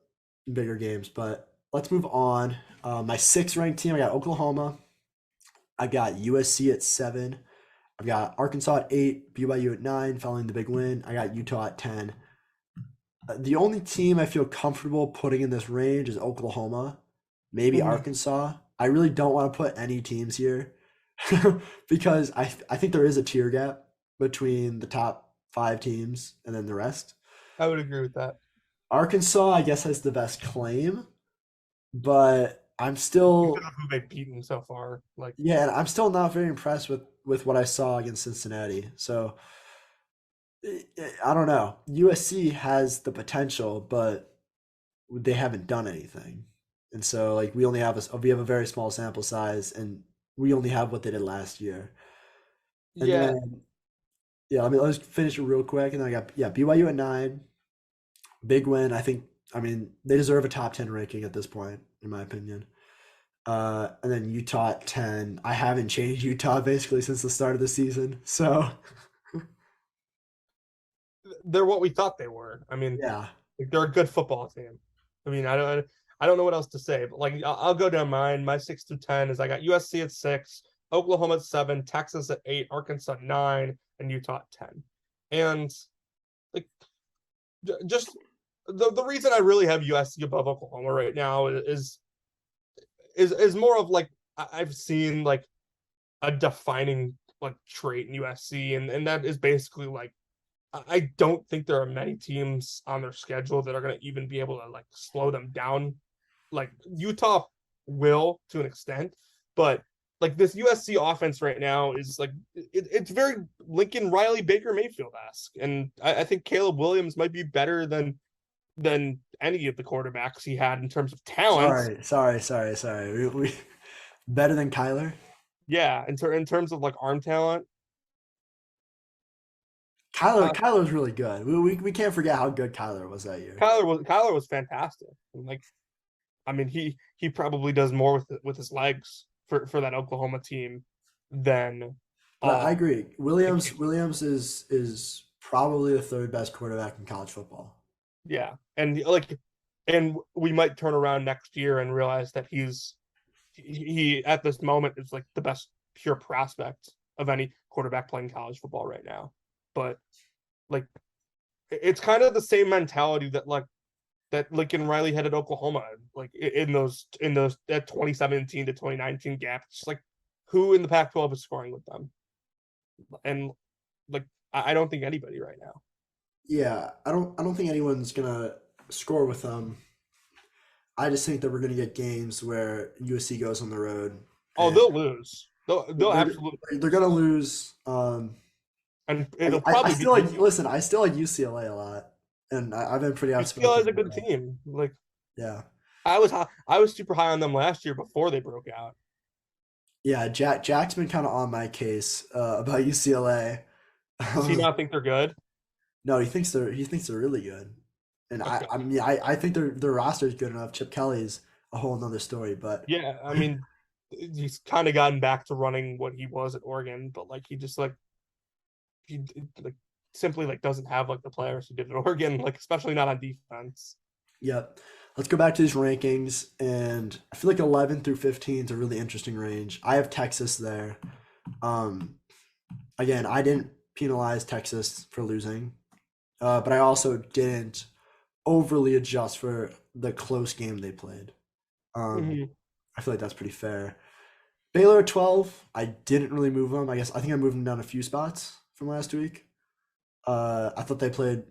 bigger games, but let's move on. My 6th ranked team, I got Oklahoma. I got USC at 7. I've got Arkansas at 8, BYU at 9, following the big win. I got Utah at 10. The only team I feel comfortable putting in this range is Oklahoma, maybe Arkansas. I really don't want to put any teams here because I think there is a tier gap between the top 5 teams and then the rest. I would agree with that. Arkansas, I guess, has the best claim, but I'm still Because of who they've beaten so far. Like and I'm still not very impressed with what I saw against Cincinnati. So I don't know. USC has the potential, but they haven't done anything. And so like we have a very small sample size and we only have what they did last year. And yeah, then I mean let's finish it real quick and then I got BYU at 9. Big win. I mean they deserve a top 10 ranking at this point, in my opinion. And then Utah at 10. I haven't changed Utah basically since the start of the season. So they're what we thought they were. I mean, yeah. like, they're a good football team. I mean, I don't know what else to say, but like I'll go down mine. My 6 through 10 is I got USC at 6, Oklahoma at 7, Texas at 8, Arkansas at 9, and Utah at 10. And like just the reason I really have USC above Oklahoma right now is more of like I've seen like a defining like trait in USC, and that is basically like I don't think there are many teams on their schedule that are going to even be able to like slow them down. Like Utah will to an extent, but like this USC offense right now is like it's very Lincoln Riley Baker Mayfield-esque, and I think Caleb Williams might be better than any of the quarterbacks he had in terms of talent. Sorry. We better than Kyler. Yeah, in terms of like arm talent. Kyler was really good. We can't forget how good Kyler was that year. Kyler was fantastic. And like, I mean, he probably does more with his legs for that Oklahoma team than. I agree. Williams is probably the 3rd best quarterback in college football. Yeah, and like, and we might turn around next year and realize that he at this moment is like the best pure prospect of any quarterback playing college football right now. But like it's kind of the same mentality that Lincoln Riley had at Oklahoma, like in those that 2017 to 2019 gap. It's like who in the Pac-12 is scoring with them, and like I don't think anybody right now. Yeah, I don't think anyone's gonna score with them. I just think that we're gonna get games where USC goes on the road. Oh, they'll lose. They'll absolutely. They're gonna lose. And it'll I probably still like listen. I still like UCLA a lot, and I've been pretty outspoken. UCLA is a good team. Like yeah, I was super high on them last year before they broke out. Yeah, Jack's been kind of on my case about UCLA. Does he not think they're good? No, he thinks they're really good, and I Okay. I mean I think their roster is good enough. Chip Kelly's a whole nother story, but Yeah, I mean, he's kind of gotten back to running what he was at Oregon, but like he just like he like simply like doesn't have like the players who did at Oregon, like especially not on defense. yep. Let's go back to these rankings, and I feel like 11 through 15 is a really interesting range. I have Texas there. Um, Again, I didn't penalize Texas for losing, but I also didn't overly adjust for the close game they played. Um, Mhm. I feel like that's pretty fair. Baylor at 12, I didn't really move them. I think I moved them down a few spots from last week. I thought they played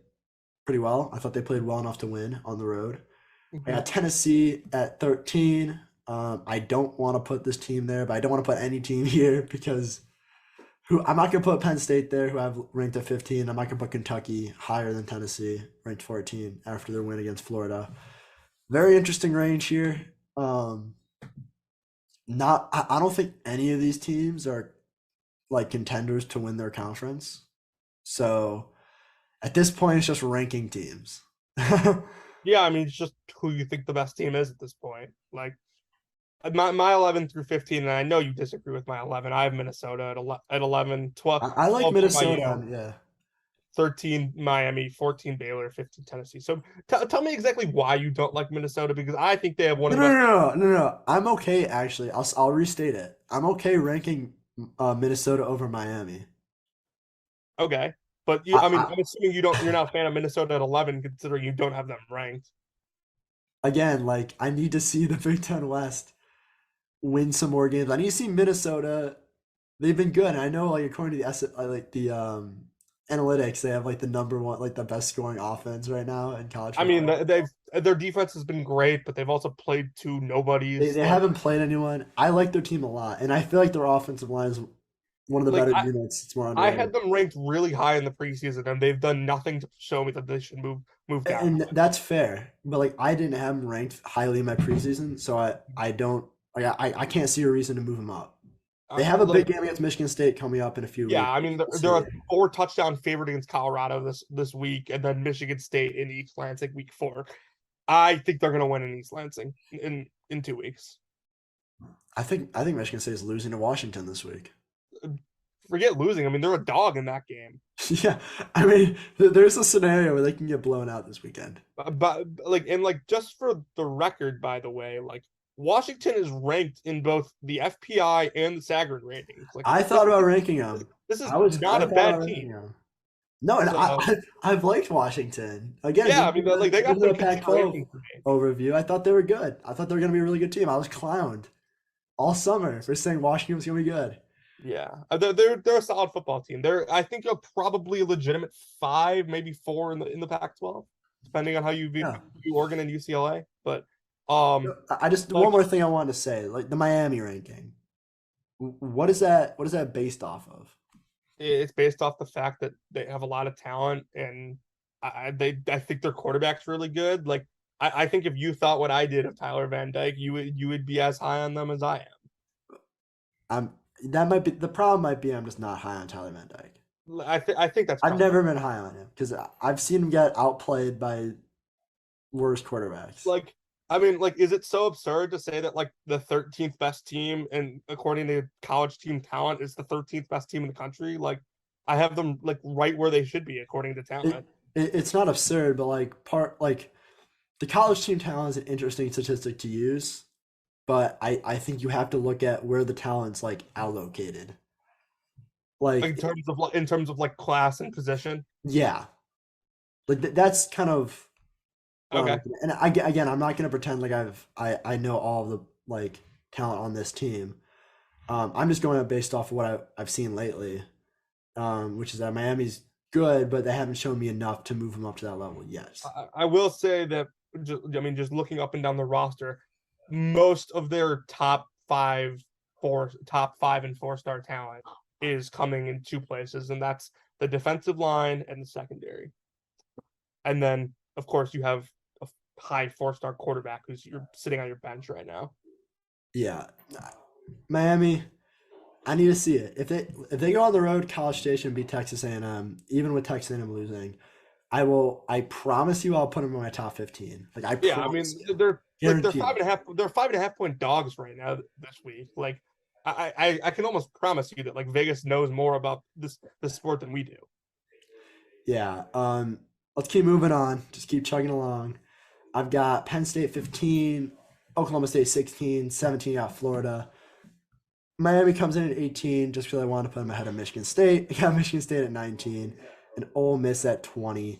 pretty well. I thought they played well enough to win on the road. I Mhm. got Tennessee at 13. I don't want to put this team there, but I don't want to put any team here because I'm not gonna put Penn State there, who I've ranked at 15. I'm not gonna put Kentucky higher than Tennessee, ranked 14 after their win against Florida. Very interesting range here. Um, not I don't think any of these teams are like contenders to win their conference. So at this point, it's just ranking teams. Yeah, I mean, it's just who you think the best team is at this point. Like my 11 through 15, and I know you disagree with my 11. I have Minnesota at 11, 12, I like 12 Minnesota. BYU, Yeah. 13 Miami, 14 Baylor, 15 Tennessee. So tell me exactly why you don't like Minnesota because I think they have one No, of the no, best. no, no, no, no. I'm okay actually. I'll restate it. I'm okay ranking Minnesota over Miami. Okay, but I, I mean, I I'm assuming you're not a fan of Minnesota at 11, considering you don't have them ranked. again, like I need to see the Big Ten West win some more games. I need to see Minnesota. They've been good. And I know, like according to the like the analytics, they have like the number one, like the best scoring offense right now in college I mean, football. their defense has been great, but they've also played two They nobodies. they haven't played anyone. I like their team a lot, and I feel like their offensive line is one of the Like better units. It's more I had underrated. them ranked really high in the preseason, and they've done nothing to show me that they should move down. And that's fair. But like I didn't have them ranked highly in my preseason, so I don't like I can't see a reason to move them up. They have a big Like game against Michigan State coming up in a few yeah, weeks. I mean We'll they're see. a 4 touchdown favorite against Colorado this week, and then Michigan State in East Lansing week 4. I think they're gonna win in East Lansing in 2 weeks. I think Michigan State is losing to Washington this week. Forget losing. I mean they're a dog in that game. Yeah, I mean, there's a scenario where they can get blown out this weekend. But like and like just for the record, by the way, like Washington is ranked in both the FPI and the Sagarin ratings. Like I this thought about ranking them. this is I not a thought bad about ranking team. them. No, and So I've liked Washington. Again, yeah, I mean like they give got them some a Pac-12 consideration for me. overview. I thought they were good. I thought they were going to be a really good team. I was clowned all summer for saying Washington was going to be good. Yeah, they're a solid football team. They're I think they're probably a legitimate 5, maybe 4 in the Pac-12, depending on how you Yeah. view Oregon and UCLA. But I just one like more thing I wanted to say, like the Miami ranking. What is that? What is that based off of? it's based off the fact that they have a lot of talent and I think their quarterback's really good. Like I think if you thought what I did of Tyler Van Dyke, you would be as high on them as I I'm that might be the problem. Might be I'm just not high on Tyler Van Dyke. am. I think that's I've probably never been high on him because I've seen him get outplayed by worse quarterbacks. like I mean, like, is it so absurd to say that like the 13th best team and according to college team talent is the 13th best team in the country? Like, I have them like right where they should be according to It, talent. it's not absurd, but like the college team talent is an interesting statistic to use. But I think you have to look at where the talent's like allocated. Like Like in terms of like class and position. yeah, like that's kind of what I'm Okay. looking at. And again, I'm not gonna pretend like I know all of the like talent on this team. I'm just going based off of what I've seen lately, which is that Miami's good, but they haven't shown me enough to move them up to that level yet. I will say that I mean, just looking up and down the roster, most of their top 5 and 4 star talent is coming in 2 places, and that's the defensive line and the secondary. And then, of course, you have a high 4 star quarterback who's you're sitting on your bench right now. Yeah, Miami. I need to see it. If they go on the road, College Station beat Texas A&M, even with Texas A&M losing, I will. I promise you, I'll put them in my top 15. Like I Yeah, I promise mean you, they're guarantee five it. and a half. They're 5.5 point dogs right now this week. Like I can almost promise you that like Vegas knows more about this sport than we do. Yeah. Let's keep moving on. Just keep chugging along. I've got Penn State 15, Oklahoma State 16, 17 got Florida. Miami comes in at 18 just because I want to put them ahead of Michigan State. I got Michigan State at 19 and Ole Miss at 20.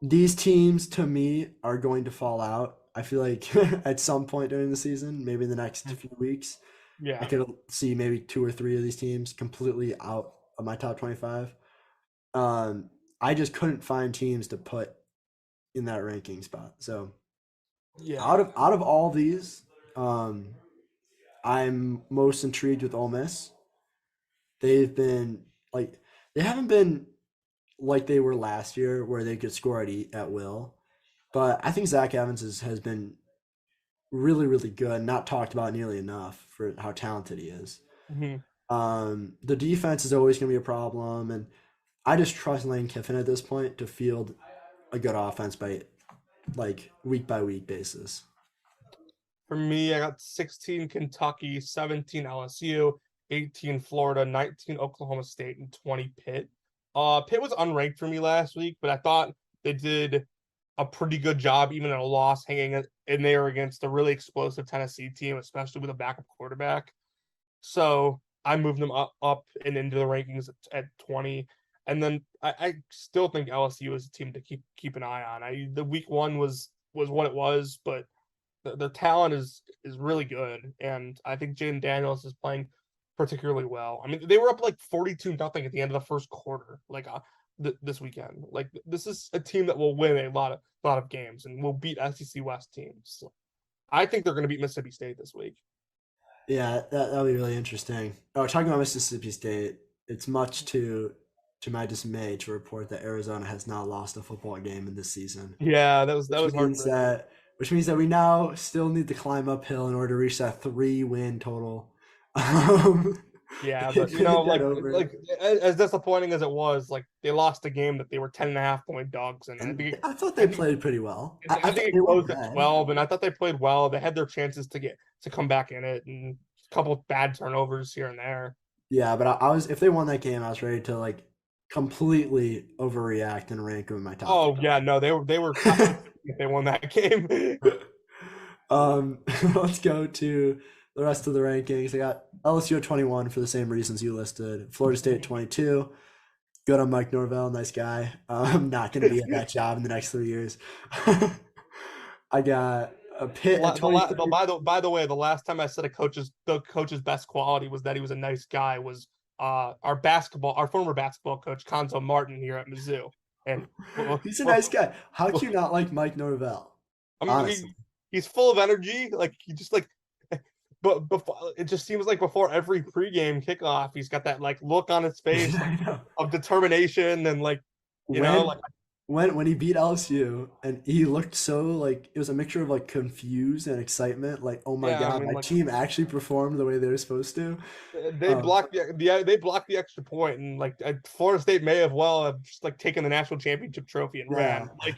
These teams to me are going to fall out. I feel like at some point during the season, maybe in the next few weeks, I Yeah, could see maybe two or three of these teams completely out of my top 25. Um, I just couldn't find teams to put in that ranking spot. So yeah. out of all these, um, I'm most intrigued with Ole Miss. They've been like they haven't been like they were last year, where they could score at will. But I think Zach Evans has been really, really good, not talked about nearly enough for how talented he is. Mhm. The defense is always going to be a problem, and I just trust Lane Kiffin at this point to field a good offense week by week basis. For me, I got 16 Kentucky, 17 LSU, 18 Florida, 19 Oklahoma State, and 20 Pitt. Pitt was unranked for me last week, but I thought they did a pretty good job, even in a loss, hanging in there against a really explosive Tennessee team, especially with a backup quarterback. So I moved them up and into the rankings at 20. And then I still think LSU is a team to keep an eye on. The week one was what it was, but the talent is really good, and I think Jaden Daniels is playing particularly well. I mean, they were up like 42-0 at the end of the first quarter, like this weekend. Like this is a team that will win a lot of games and will beat SEC West teams. So I think they're going to beat Mississippi State this week. Yeah, that'll be really interesting. Oh, talking about Mississippi State, it's much to my dismay to report that Arizona has not lost a football game in this season, Yeah, that which was means heartbreaking. that which means that we now still need to climb uphill in order to reach that 3-win total. Um, Yeah, but to get over it. like as disappointing as it was, like they lost a game that they were 10.5 point dogs in. I And think I thought I they think played pretty well. I I think thought it they weren't closed at bad. 12, and I thought they played well. They had their chances to come back in it, and a couple of bad turnovers here and there. Yeah, but I was if they won that game, I was ready to like completely overreact and rank them in my top Oh yeah, no, they were top 15 if they won that game. 5. Let's go to the rest of the rankings. I got LSU at 21 for the same reasons you listed. Florida State at 22. Good on Mike Norvell, nice guy. I'm not going to be at that job in the next 3 years. I got a Pitt at 23. By the way, the last time I said the coach's best quality was that he was a nice guy was our former basketball coach Conzo Martin here at Mizzou, and He's a nice guy. How can you not like Mike Norvell? I mean, Honestly. he's full of energy. Like he just like, but before it just seems like before every pregame kickoff, he's got that like look on his face like, I know. of determination and like When like when he beat LSU and he looked so like it was a mixture of like confused and excitement, like, oh my yeah. I God, mean my like team actually performed the way they were supposed to. they Um, blocked they blocked the extra point and like Florida State may have just like taken the national championship trophy and yeah. ran like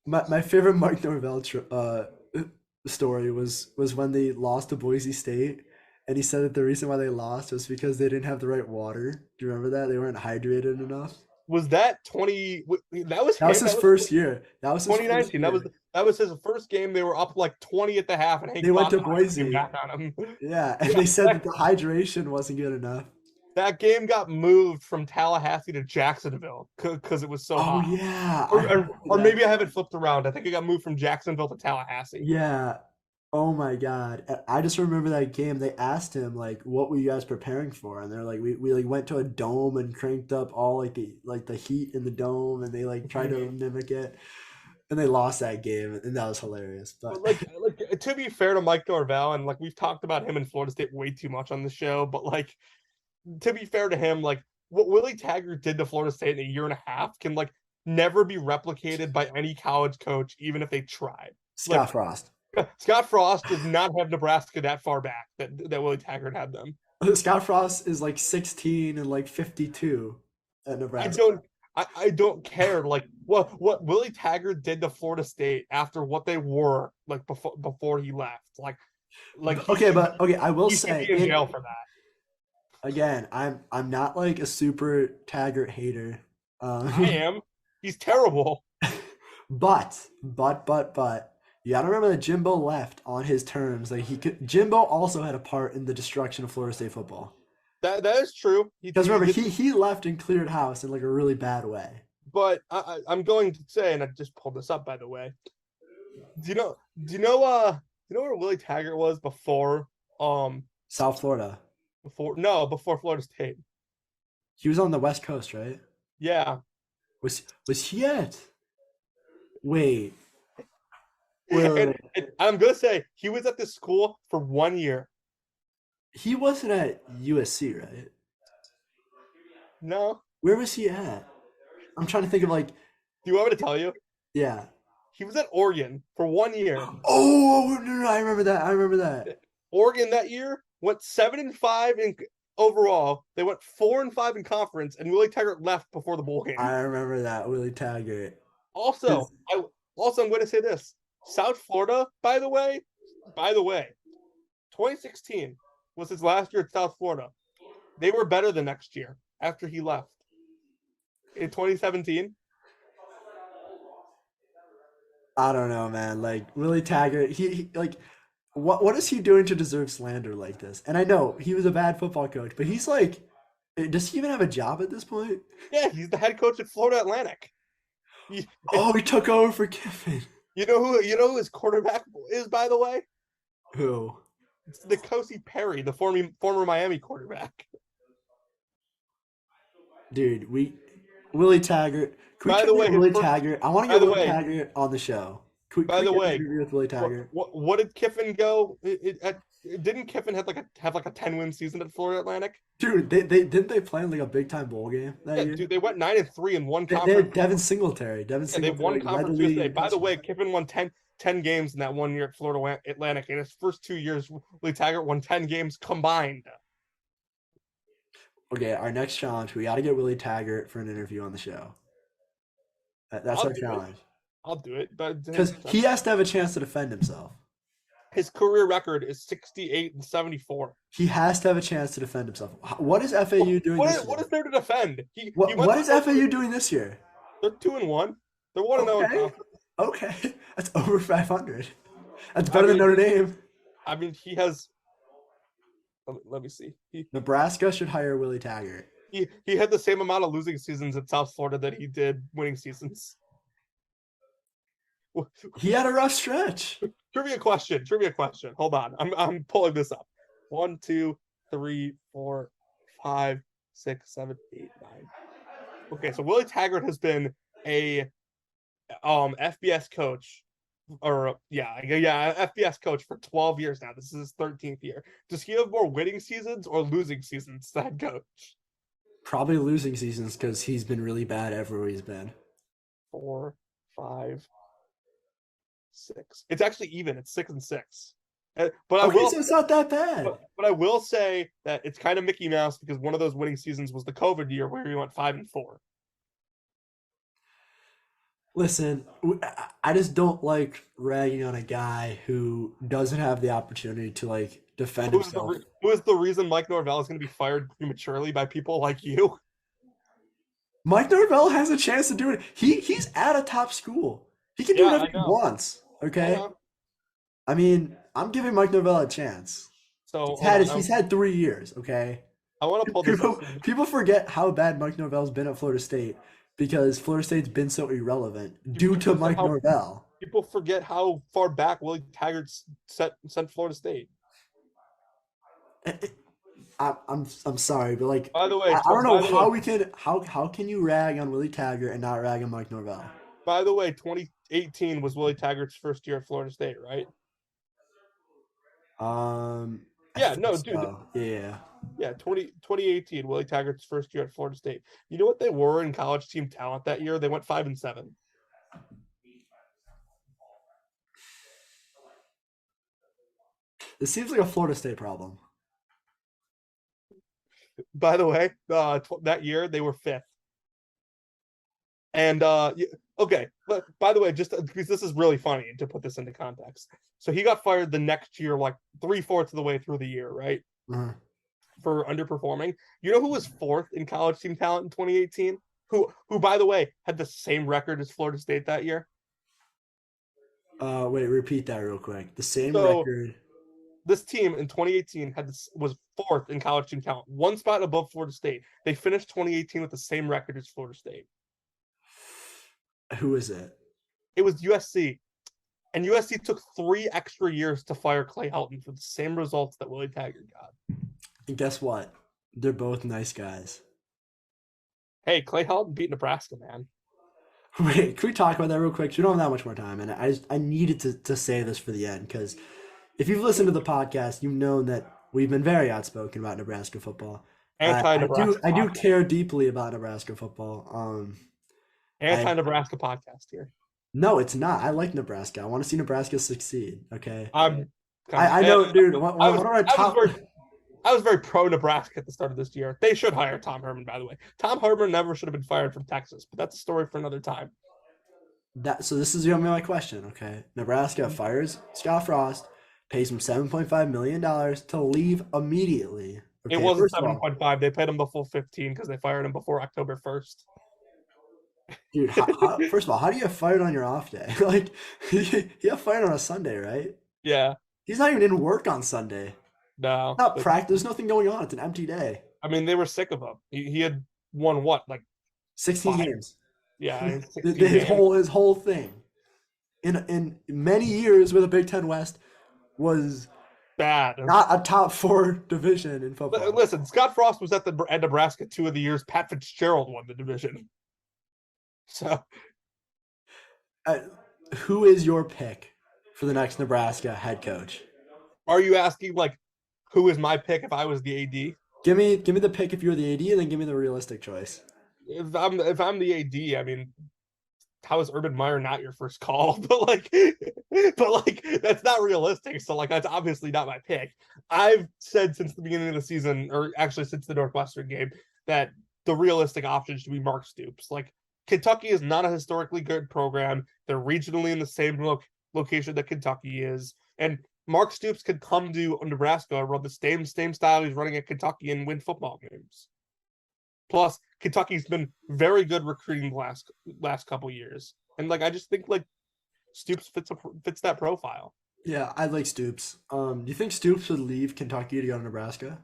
My favorite Mike Norvell story was when they lost to Boise State, and he said that the reason why they lost was because they didn't have the right water. Do you remember that? They weren't hydrated enough. was that 20 that was That was him his that was first year. That was his first 2019 year. that was his first game. They were up like 20 at the half and They Hank went to Bachmeier came Boise. back on him. Yeah, and Yeah, they said that the hydration wasn't good enough. that game got moved from Tallahassee to Jacksonville because it was so Oh hot. yeah, I remember Or that. maybe I have it flipped around. I think it got moved from Jacksonville to Tallahassee. Yeah. Oh my God. I just remember that game. They asked him like, "What were you guys preparing for?" And they're like, "We like went to a dome and cranked up all like the heat in the dome, and they like tried to mimic it, and they lost that game, and that was hilarious." But But like to be fair to Mike Norvell, and like we've talked about him in Florida State way too much on the show, but like to be fair to him, like what Willie Taggart did to Florida State in a year and a half can like never be replicated by any college coach, even if they tried. Scott Like Frost. Scott Frost did not have Nebraska that far back that Willie Taggart had them. Scott Frost is like 16 and like 52 at I Nebraska. don't I don't care. Like what Willie Taggart did to Florida State after what they were like before he left. Like he Okay, should but okay, I will he should say be in it jail for that. again. I'm not like a super Taggart hater, I am. He's terrible. but you gotta remember that Jimbo left on his terms. Like he could, Jimbo also had a part in the destruction of Florida State football. That is true. Because He remember, did, he left and cleared house in like a really bad way. but I'm going to say, and I just pulled this up by the way. Do you know? Do you know where Willie Taggart was before? Um, South Florida. before Florida State. He was on the West Coast, right? Yeah, Was he at? Wait, wait. and I'm gonna say he was at this school for 1 year. He wasn't at USC, right? No, Where was he at? I'm trying to think of like, do you want me to tell you? yeah. He was at Oregon for 1 year. Oh no, I remember that. I remember that. Oregon that year went 7-5 in overall. They went 4-5 in conference, and Willie Taggart left before the bowl game. I remember that Willie Taggart. Also, I'm going to say this: South Florida, by the way, 2016 was his last year at South Florida. They were better the next year after he left. In 2017, I don't know, man. Like Willie Taggart, he like what is he doing to deserve slander like this? And I know he was a bad football coach, but he's like, does he even have a job at this point? yeah, he's the head coach at Florida Atlantic. You, Oh, he took over for Kiffin. you know who his quarterback is, by the way? Who? It's N'Kosi Perry, the former Miami quarterback. Dude, Willie Taggart. Can we By try the to way, get Willie Taggart? I want to by get the Willie way, Taggart on the show. Can by we the get an way, interview with Willie Taggart? what did Kiffin go? Didn't Kiffin have like a 10-win season at Florida Atlantic? Dude, they play in like a big time bowl game that Yeah, year? dude, they went 9-3 in one They had conference. Devin Singletary. Devin Yeah, they won Singletary led the Conference league USA. in By the way, touchdowns. Kiffin won 10 games in that 1 year at Florida Atlantic. In his first 2 years, Willie Taggart won 10 games combined. Okay, our next challenge, we got to get Willie Taggart for an interview on the show. That's I'll our do it. challenge. I'll do it. But Because he has to have a chance to defend himself. his career record is 68-74. He has to have a chance to defend himself. What is FAU doing this What year? is there to defend? He went What to is FAU doing this year? They're 2-1. They're 1-0 in Okay. conference. Okay. That's over 500. That's I better than mean, Notre Dame. I mean, he has. Let me see. Nebraska should hire Willie Taggart. He had the same amount of losing seasons at South Florida that he did winning seasons. He had a rough stretch. Trivia question. Hold on. I'm pulling this up. 1, 2, 3, 4, 5, 6, 7, 8, 9. Okay, so Willie Taggart has been a FBS coach, or FBS coach for 12 years now. This is his 13th year. Does he have more winning seasons or losing seasons as head coach? Probably losing seasons because he's been really bad everywhere he's been. 4, 5, 6. It's actually even. It's 6-6. But So it's not that bad. But I will say that it's kind of Mickey Mouse because one of those winning seasons was the COVID year where he went 5-4. Listen, I just don't like ragging on a guy who doesn't have the opportunity to like defend himself. Who is the reason Mike Norvell is going to be fired prematurely by people like you? Mike Norvell has a chance to do it. He's at a top school. He can do Yeah, whatever I he know. wants. Okay. know. I mean, I'm giving Mike Norvell a chance. So He's had 3 years. Okay. I want to pull this up. People forget how bad Mike Norvell's been at Florida State because Florida State's been so irrelevant due to Mike Norvell. People forget how far back Willie Taggart sent Florida State. I'm sorry, but like, By the way, I don't know how we can how can you rag on Willie Taggart and not rag on Mike Norvell? By the way, 2018 was Willie Taggart's first year at Florida State, right? I think dude. so. Yeah. Yeah, 2018, Willie Taggart's first year at Florida State. You know what they were in college team talent that year? They went 5-7. This seems like a Florida State problem. By the way, that year they were fifth. And okay, but by the way, just because this is really funny to put this into context. So he got fired the next year, like 3/4 of the way through the year, right? Uh, For underperforming. You know who was fourth in college team talent in 2018? Who by the way had the same record as Florida State that year? wait, repeat that real quick. The same So record. this team in 2018 was fourth in college team talent, one spot above Florida State. They finished 2018 with the same record as Florida State. Who is it? It was USC. And USC took 3 extra years to fire Clay Helton for the same results that Willie Taggart got. And guess what? They're both nice guys. Hey, Clay Helton beat Nebraska, man. Wait, can we talk about that real quick? 'Cause we don't have that much more time, and I needed to say this for the end because if you've listened to the podcast, you've known that we've been very outspoken about Nebraska football. Anti-Nebraska. I do care deeply about Nebraska football. Anti-Nebraska podcast here. No, it's not. I like Nebraska. I want to see Nebraska succeed. Okay. I know, dude. I was very pro Nebraska at the start of this year. They should hire Tom Herman, by the way. Tom Herman never should have been fired from Texas, but that's a story for another time. So this is gonna be my question. Okay, Nebraska fires Scott Frost, pays him $7.5 million to leave immediately. Okay, it wasn't 7.5. They paid him the full 15 because they fired him before October 1st. Dude, first of all, how do you get fired on your off day? Like, you got fired on a Sunday, right? Yeah. He's not even in work on Sunday. No. Not practice. There's nothing going on. It's an empty day. I mean, they were sick of him. He had won what, like 16 games. Yeah, his whole thing in many years with the Big Ten West was bad. Not a top 4 division in football. Listen, Scott Frost was at Nebraska 2 of the years Pat Fitzgerald won the division. So, who is your pick for the next Nebraska head coach? Are you asking like who is my pick if I was the AD? Give me the pick if you're the AD, and then give me the realistic choice. If I'm the AD, I mean, how is Urban Meyer not your first call? But like that's not realistic. So like that's obviously not my pick. I've said since the beginning of the season, or actually since the Northwestern game, that the realistic option should be Mark Stoops. Like Kentucky is not a historically good program. They're regionally in the same location that Kentucky is, and Mark Stoops could come to Nebraska, run the same style he's running at Kentucky, and win football games. Plus, Kentucky's been very good recruiting the last couple years, and like I just think like Stoops fits that profile. Yeah, I like Stoops. Do you think Stoops would leave Kentucky to go to Nebraska?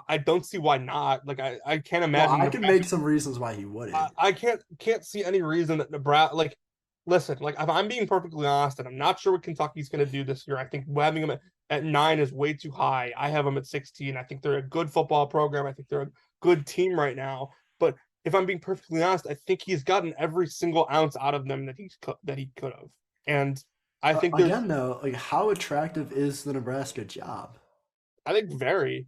I don't see why not. Like I can't imagine. Well, I can make some reasons why he wouldn't. I can't see any reason that Nebraska like. Listen, like if I'm being perfectly honest, and I'm not sure what Kentucky's going to do this year. I think having them at 9 is way too high. I have them at 16. I think they're a good football program. I think they're a good team right now. But if I'm being perfectly honest, I think he's gotten every single ounce out of them that he could have. And I think again, though, like how attractive is the Nebraska job? I think very.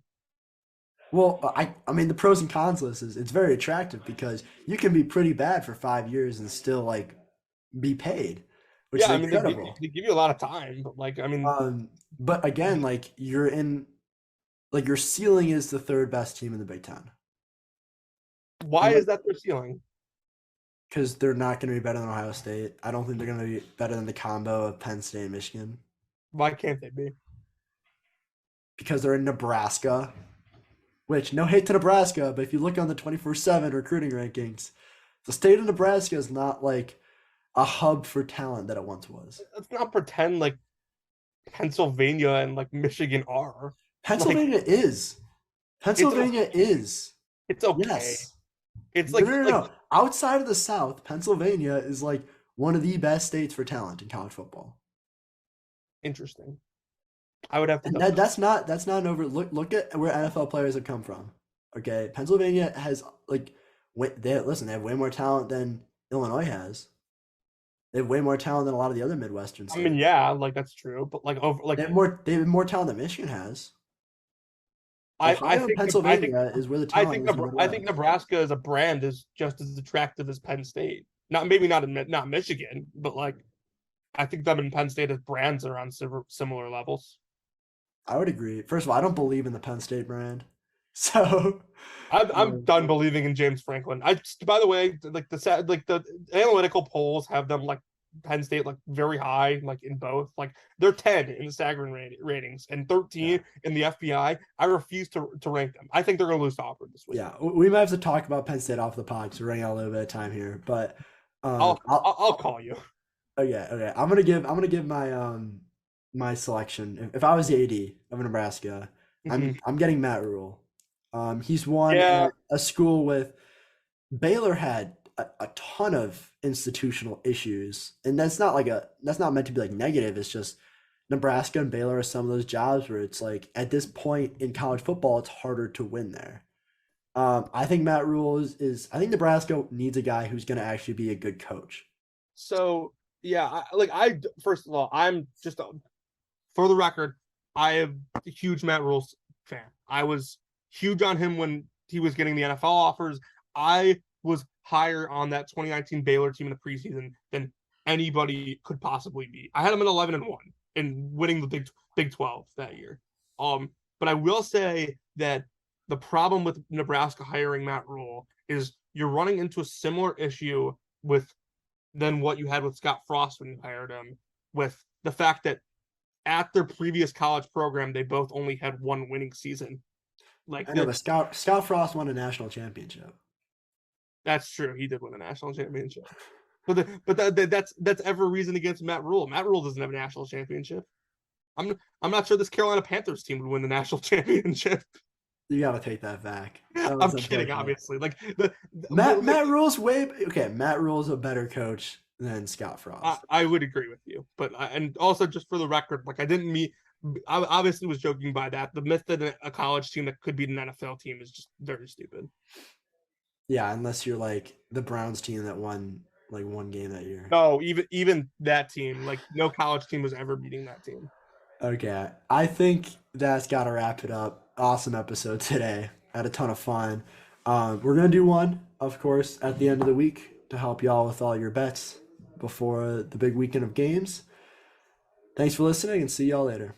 Well, I mean the pros and cons list is it's very attractive because you can be pretty bad for 5 years and still like be paid, which is incredible. They give you a lot of time, but like I mean, but again, like you're in, like your ceiling is the 3rd best team in the Big Ten. Why is that their ceiling? Because they're not going to be better than Ohio State. I don't think they're going to be better than the combo of Penn State and Michigan. Why can't they be? Because they're in Nebraska. Which, no hate to Nebraska, but if you look on the 24/7 recruiting rankings, the state of Nebraska is not like a hub for talent that it once was. Let's not pretend like Pennsylvania and like Michigan are. Pennsylvania is. Pennsylvania is. It's okay. Yes. It's like, no. Outside of the South, Pennsylvania is like one of the best states for talent in college football. Interesting. I would have to. And that's not an over. Look at where NFL players have come from. Okay, Pennsylvania has like they have way more talent than Illinois has. They have way more talent than a lot of the other Midwestern states. I mean, yeah, like that's true, but like over like they have more talent than Michigan has. I think Pennsylvania is where the talent is. I think Nebraska as a brand is just as attractive as Penn State. Maybe not Michigan, but like I think them and Penn State as brands are on similar levels. I would agree. First of all, I don't believe in the Penn State brand. So, I'm um, done believing in James Franklin. By the way, the analytical polls have them like Penn State like very high, like in both. Like they're 10 in the staggering ratings and yeah. 13 in the FBI. I refuse to rank them. I think they're going to lose to Auburn this week. Yeah. We might have to talk about Penn State off the pod because we're running out a little bit of time here. But I'll I'll, I'll I'll call you. okay. I'm gonna give my my selection. If I was the AD of Nebraska, Mhm. I'm getting Matt Rule. He's won Yeah, at a school with Baylor had a ton of institutional issues, and that's not meant to be like negative. It's just Nebraska and Baylor are some of those jobs where it's like at this point in college football, it's harder to win there. I think Matt Rule is I think Nebraska needs a guy who's going to actually be a good coach. so yeah, I first of all, I'm just for the record, I am a huge Matt Rules fan. I was huge on him when he was getting the NFL offers. I was higher on that 2019 Baylor team in the preseason than anybody could possibly be. I had him at 11-1 and winning the Big 12 that year. But I will say that the problem with Nebraska hiring Matt Rule is you're running into a similar issue with than what you had with Scott Frost when you hired him, with the fact that at their previous college program, they both only had one winning season. Like I know, that, but Scott Frost won a national championship. that's true. He did win a national championship, that's every reason against Matt Rule. Matt Rule doesn't have a national championship. I'm not sure this Carolina Panthers team would win the national championship. You got to take that back. That I'm was kidding, unfortunate. obviously. Like Matt Rule's way okay. Matt Rule's a better coach than Scott Frost. I would agree with you, but and also just for the record, like I didn't mean. I obviously was joking by that. The myth that a college team that could beat an NFL team is just very stupid. Yeah, unless you're like the Browns team that won like one game that year. No, even that team, like no college team was ever beating that team. Okay, I think that's got to wrap it up. Awesome episode today. Had a ton of fun. We're gonna do one, of course, at the end of the week to help y'all with all your bets before the big weekend of games. Thanks for listening, and see y'all later.